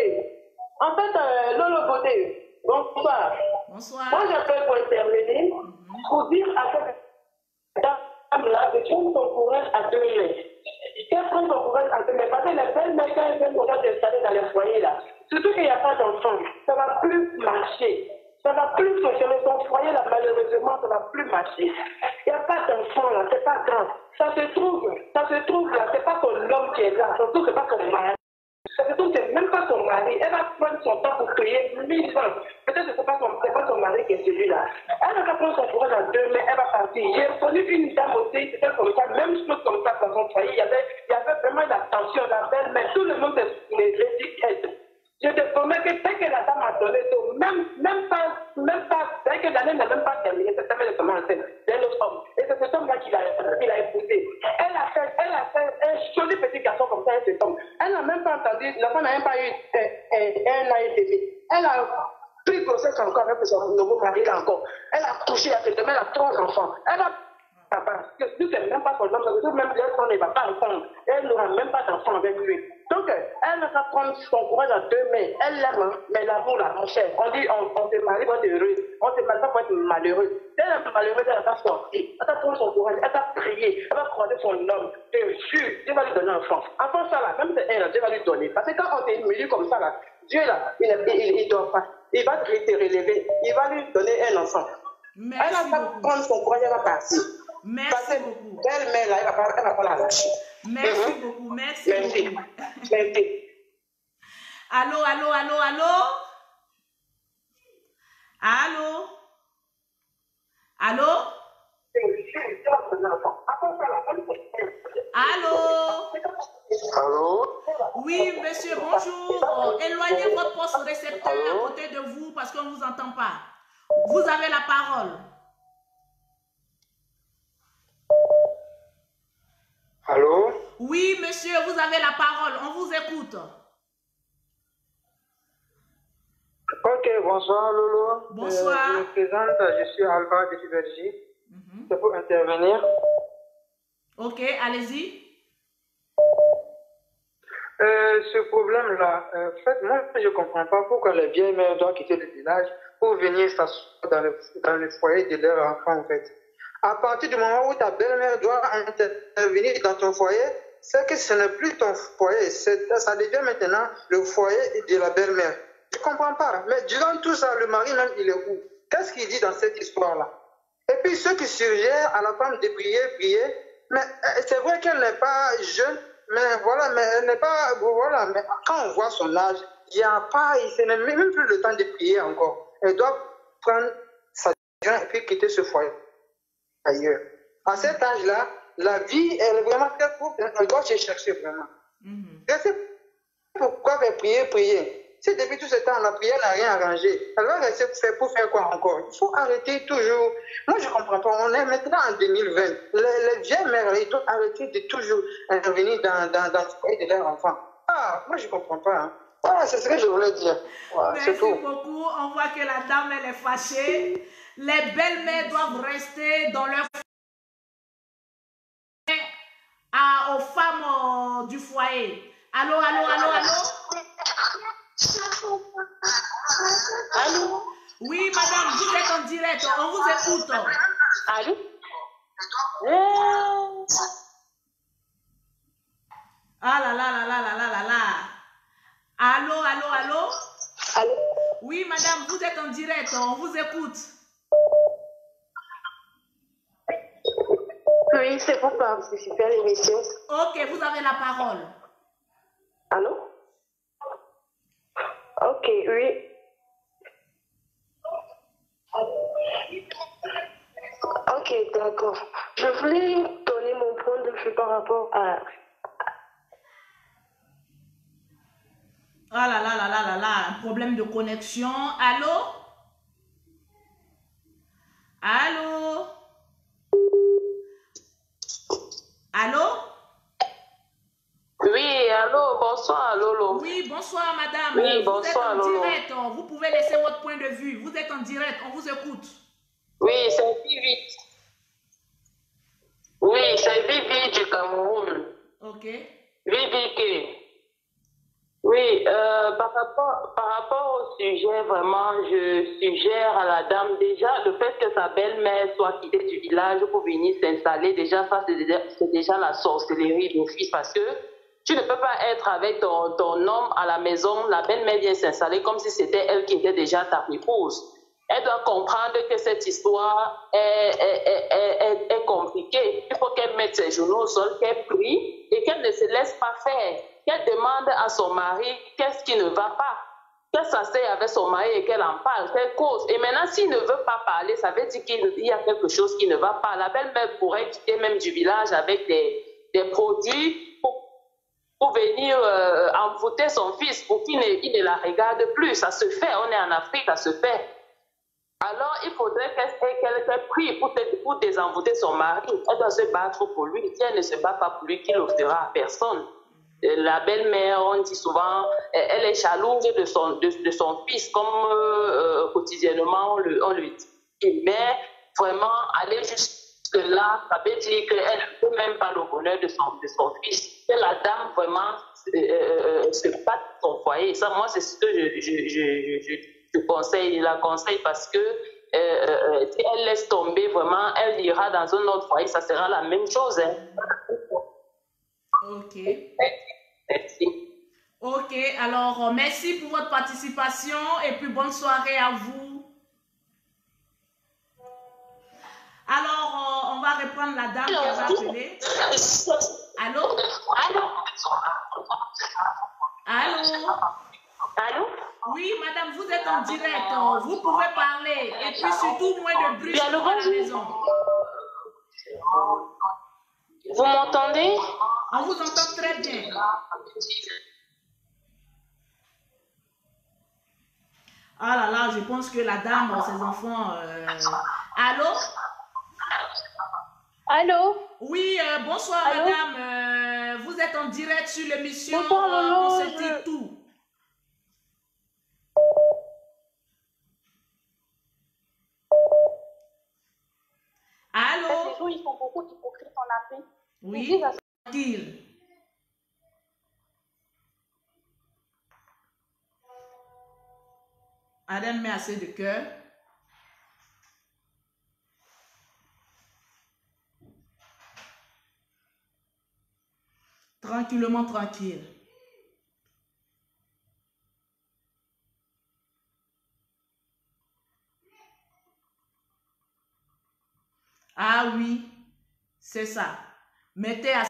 En fait, Lolo Beauté, bonsoir. Bonsoir. Moi, j'appelle pour intervenir, pour dire à cette dame-là de prendre son courage à 2 mains. Qu'elle prenne son courage à 2 mains. Parce que les belles mères, quand elles viennent s'installer dans les foyers, là, surtout qu'il n'y a pas d'enfants, ça ne va plus marcher. Ça ne va plus fonctionner. Son foyer, là, malheureusement, ça ne va plus marcher. Il n'y a pas d'enfants, là, c'est pas grave. Ça se trouve là, c'est pas son homme qui est là, surtout c'est pas son mari. Ça se trouve, c'est même pas son mari. Elle va prendre son temps pour créer 1000 ans. Peut-être que c'est pas son mari qui est celui-là. Elle va prendre son courage à 2 mains, elle va partir. J'ai connu une dame aussi, c'était comme ça, même chose comme ça dans son foyer. Il y avait vraiment la tension, la belle-mère. Tout le monde les dit. Je te promets que dès que la dame a donné tout, même pas, dès que l'année n'a même pas terminé, cette femme est enceinte d'un autre homme. Et c'est cet homme-là qu'il a épousé. Elle a fait un joli petit garçon comme ça, cet homme. Elle n'a même pas entendu, l'enfant n'a même pas eu un an et demi. Elle a pris grossesse encore avec son nouveau mari là encore. Elle a touché à cette elle a 3 enfants. Elle a parce que lui, c'est même pas son homme, même son ne va pas entendre. Elle n'aura même pas d'enfant avec lui. Donc, elle va prendre son courage à 2 mains. Elle l'aime, mais l'amour, là, mon cher. On dit, on se marie pour être heureux. On se marie pas pour être malheureux. Elle est malheureuse, elle va sortir. Elle va prendre son courage, elle va prier, elle va croiser son homme. Je jure, Dieu va lui donner un enfant. Enfin, ça, là, même c'est elle, Dieu va lui donner. Parce que quand on est humilié comme ça, là, Dieu, là, il dort pas. Il va te relever. Il va lui donner un enfant. Merci elle va prendre son courage, elle va partir. Merci beaucoup. Elle-même, là, elle va pas la lâcher. Merci beaucoup. Merci. Allô? Allô? Oui, monsieur, bonjour. Éloignez votre poste récepteur à côté de vous parce qu'on ne vous entend pas. Vous avez la parole. Allô? Oui, monsieur, vous avez la parole. On vous écoute. Ok, bonsoir Lolo. Bonsoir. Je me présente, je suis Alba de Libergie. C'est pour intervenir. Ok, allez-y. Ce problème-là, en fait, moi, je ne comprends pas pourquoi les vieilles mères doivent quitter le village pour venir s'asseoir dans le foyer de leur enfant, en fait. À partir du moment où ta belle-mère doit intervenir dans ton foyer, c'est que ce n'est plus ton foyer, ça devient maintenant le foyer de la belle-mère. Je ne comprends pas. Mais durant tout ça, le mari même, il est où? Qu'est-ce qu'il dit dans cette histoire-là? Et puis ceux qui suggèrent à la femme de prier, mais c'est vrai qu'elle n'est pas jeune, mais voilà, mais elle n'est pas, voilà, mais quand on voit son âge, il n'y a pas, ce n'est même plus le temps de prier encore. Elle doit prendre sa décision et puis quitter ce foyer ailleurs. À cet âge-là, la vie, elle est vraiment très courte, elle doit se chercher vraiment. Je sais pourquoi elle prier. Si depuis tout ce temps, la prière n'a rien arrangé, elle va rester pour faire quoi encore? Il faut arrêter toujours. Moi, je ne comprends pas. On est maintenant en 2020. Les vieilles mères, ils doivent arrêter de toujours intervenir dans le foyer de leur enfant. Ah, moi, je ne comprends pas. Hein. Voilà, c'est ce que je voulais dire. Voilà, merci beaucoup. On voit que la dame, elle est fâchée. Les belles-mères doivent rester dans leur aux femmes du foyer. Allô? Allô? Oui, madame, vous êtes en direct. On vous écoute. Allô? Ah là. Allô? Allô? Oui, madame, vous êtes en direct. On vous écoute. Oui, c'est pour participer à l'émission. Ok, vous avez la parole. Allô? Ok, oui. Ok, d'accord. Je voulais donner mon point de vue par rapport à... Ah là là là là là là, un problème de connexion. Allô? Allô? Allô? Oui, allô, bonsoir, Lolo. Oui, bonsoir, madame. Oui, vous bonsoir, êtes en Lolo. direct. Vous pouvez laisser votre point de vue. Vous êtes en direct, on vous écoute. Oui, c'est Vivi. Oui, c'est Vivi du Cameroun. Ok. Vivi K. Oui, par rapport au sujet, vraiment, je suggère à la dame, déjà, le fait que sa belle-mère soit quittée du village pour venir s'installer, déjà, ça, c'est déjà la sorcellerie d'office, parce que tu ne peux pas être avec ton homme à la maison, la belle-mère vient s'installer comme si c'était elle qui était déjà ta épouse. Elle doit comprendre que cette histoire est compliquée. Il faut qu'elle mette ses genoux au sol, qu'elle prie et qu'elle ne se laisse pas faire. Qu'elle demande à son mari qu'est-ce qui ne va pas. Qu'elle s'asseye avec son mari et qu'elle en parle, qu'elle cause. Et maintenant, s'il ne veut pas parler, ça veut dire qu'il y a quelque chose qui ne va pas. La belle-mère pourrait quitter même du village avec des produits pour venir envoûter son fils pour qu'il ne la regarde plus. Ça se fait, on est en Afrique, ça se fait. Alors, il faudrait qu'elle prie pour désenvoûter son mari. Elle doit se battre pour lui. Si elle ne se bat pas pour lui, qu'il le fera à personne. La belle-mère, on dit souvent, elle est jalouse de son fils, comme quotidiennement on lui dit. Mais vraiment, aller jusque-là, ça veut dire qu'elle ne peut même pas le bonheur de son fils. Que la dame, vraiment, se batte son foyer. Ça, moi, c'est ce que je conseille, la conseille parce que si elle laisse tomber vraiment, elle ira dans un autre foyer, ça sera la même chose. Hein. Ok. Merci. Ok, alors merci pour votre participation et puis bonne soirée à vous. Alors, on va reprendre la dame qui a appelé. Allô? Allô? Allô? Allô? Oui, madame, vous êtes en direct. Vous pouvez parler. Et puis surtout, moins de bruit dans la maison. Vous m'entendez? On vous entend très bien. Ah là là, je pense que la dame, ses enfants... Allô? Allô? Oui, bonsoir. Allô? Madame. Vous êtes en direct sur l'émission. On se dit tout. Allô? Ces jours, ils sont beaucoup hypocrites en Afrique. Oui, tranquille. Adam met assez de cœur. Tranquillement, tranquille. Ah oui, c'est ça. Mettez assez...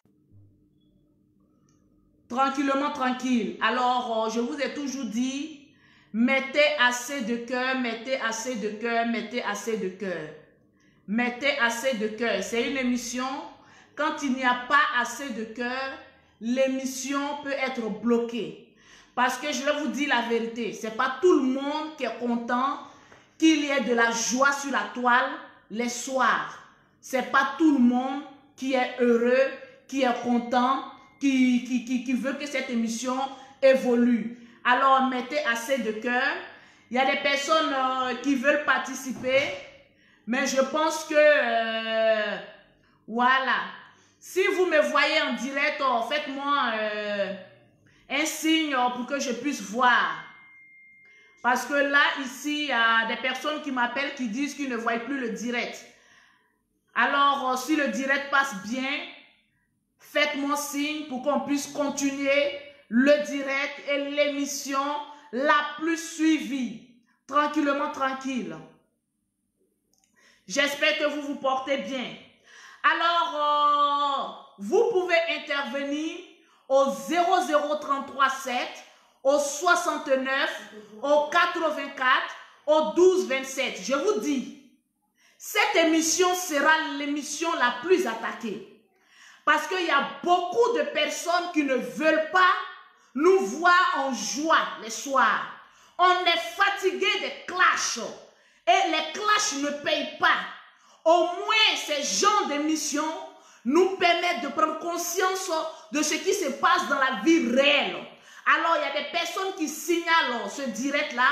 Tranquillement, tranquille. Alors, je vous ai toujours dit, mettez assez de cœur, mettez assez de cœur, mettez assez de cœur. Mettez assez de cœur. C'est une émission. Quand il n'y a pas assez de cœur, l'émission peut être bloquée. Parce que je vais vous dire la vérité, ce n'est pas tout le monde qui est content qu'il y ait de la joie sur la toile les soirs. Ce n'est pas tout le monde qui est heureux, qui est content, qui veut que cette émission évolue. Alors, mettez assez de cœur. Il y a des personnes qui veulent participer, mais je pense que, voilà. Si vous me voyez en direct, faites-moi un signe pour que je puisse voir. Parce que là, ici, il y a des personnes qui m'appellent qui disent qu'ils ne voient plus le direct. Alors, si le direct passe bien, faites-moi signe pour qu'on puisse continuer le direct et l'émission la plus suivie. Tranquillement, tranquille. J'espère que vous vous portez bien. Alors, vous pouvez intervenir au 00337, au 69, au 84, au 12 27. Je vous dis, cette émission sera l'émission la plus attaquée. Parce qu'il y a beaucoup de personnes qui ne veulent pas nous voir en joie les soirs. On est fatigué des clashs. Et les clashs ne payent pas. Au moins, ces genres d'émissions nous permettent de prendre conscience de ce qui se passe dans la vie réelle. Alors, il y a des personnes qui signalent ce direct-là.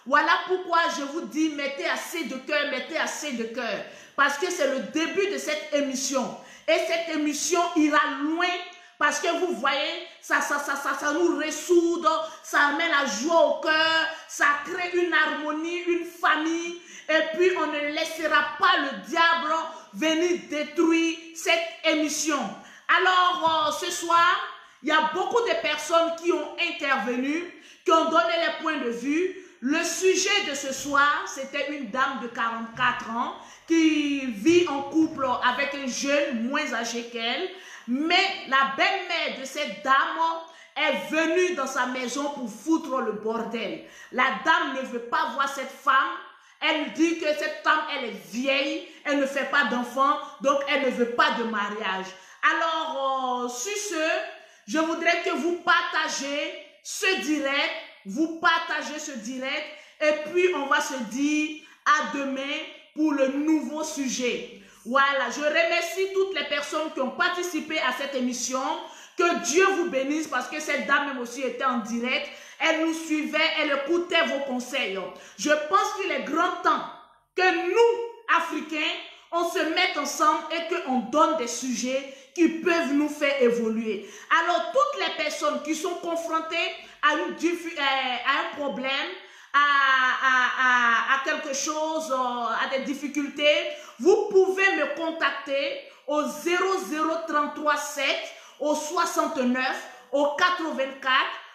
Voilà pourquoi je vous dis, mettez assez de cœur, mettez assez de cœur. Parce que c'est le début de cette émission. Et cette émission ira loin. Parce que vous voyez, ça nous ressoude, ça amène la joie au cœur, ça crée une harmonie, une famille. Et puis, on ne laissera pas le diable venir détruire cette émission. Alors, ce soir, il y a beaucoup de personnes qui ont intervenu, qui ont donné les points de vue. Le sujet de ce soir, c'était une dame de 44 ans qui vit en couple avec un jeune moins âgé qu'elle. Mais la belle-mère de cette dame est venue dans sa maison pour foutre le bordel. La dame ne veut pas voir cette femme. Elle dit que cette femme, elle est vieille, elle ne fait pas d'enfants, donc elle ne veut pas de mariage. Alors, sur ce, je voudrais que vous partagez ce direct, et puis on va se dire à demain pour le nouveau sujet. Voilà, je remercie toutes les personnes qui ont participé à cette émission. Que Dieu vous bénisse parce que cette dame même aussi était en direct. Elle nous suivait, elle écoutait vos conseils. Je pense qu'il est grand temps que nous, Africains, on se mette ensemble et qu'on donne des sujets qui peuvent nous faire évoluer. Alors, toutes les personnes qui sont confrontées à un problème, à quelque chose, à des difficultés, vous pouvez me contacter au 00337, au 69, au 84,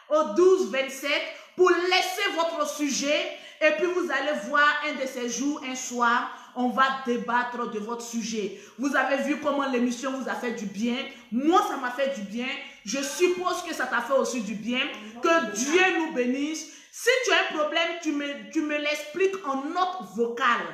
au 12 27 pour laisser votre sujet et puis vous allez voir un de ces jours, un soir, on va débattre de votre sujet. Vous avez vu comment l'émission vous a fait du bien. Moi, ça m'a fait du bien. Je suppose que ça t'a fait aussi du bien. Que Dieu nous bénisse. Si tu as un problème, tu me l'expliques en note vocale.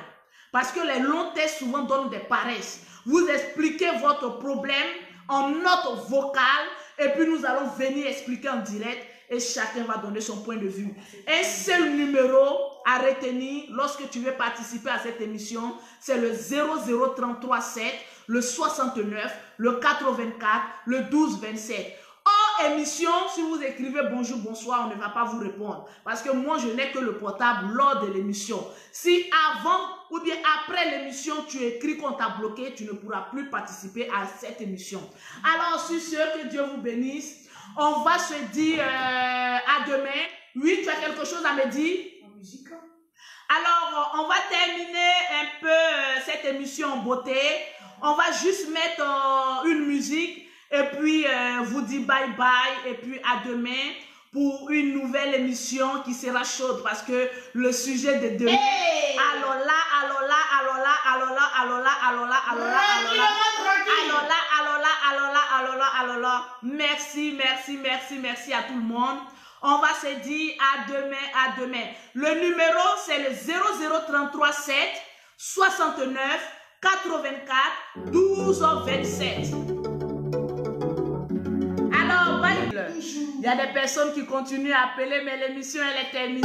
Parce que les longs tests souvent donnent des paresses. Vous expliquez votre problème en note vocale et puis nous allons venir expliquer en direct et chacun va donner son point de vue. Un seul numéro à retenir lorsque tu veux participer à cette émission, c'est le 00337, le 69, le 84, le 12 27. Hors émission, si vous écrivez bonjour, bonsoir, on ne va pas vous répondre. Parce que moi, je n'ai que le portable lors de l'émission. Si avant ou bien après l'émission, tu écris qu'on t'a bloqué, tu ne pourras plus participer à cette émission. Alors, sur ce, que Dieu vous bénisse. On va se dire à demain. Oui, tu as quelque chose à me dire? En musique. Alors, on va terminer un peu cette émission en beauté. On va juste mettre une musique et puis vous dire bye bye et puis à demain pour une nouvelle émission qui sera chaude parce que le sujet de demain. Hey! Alors là. Merci à tout le monde. On va se dire à demain. Le numéro, c'est le 00337 69 84 12 27. Alors, il y a des personnes qui continuent à appeler, mais l'émission, elle est terminée.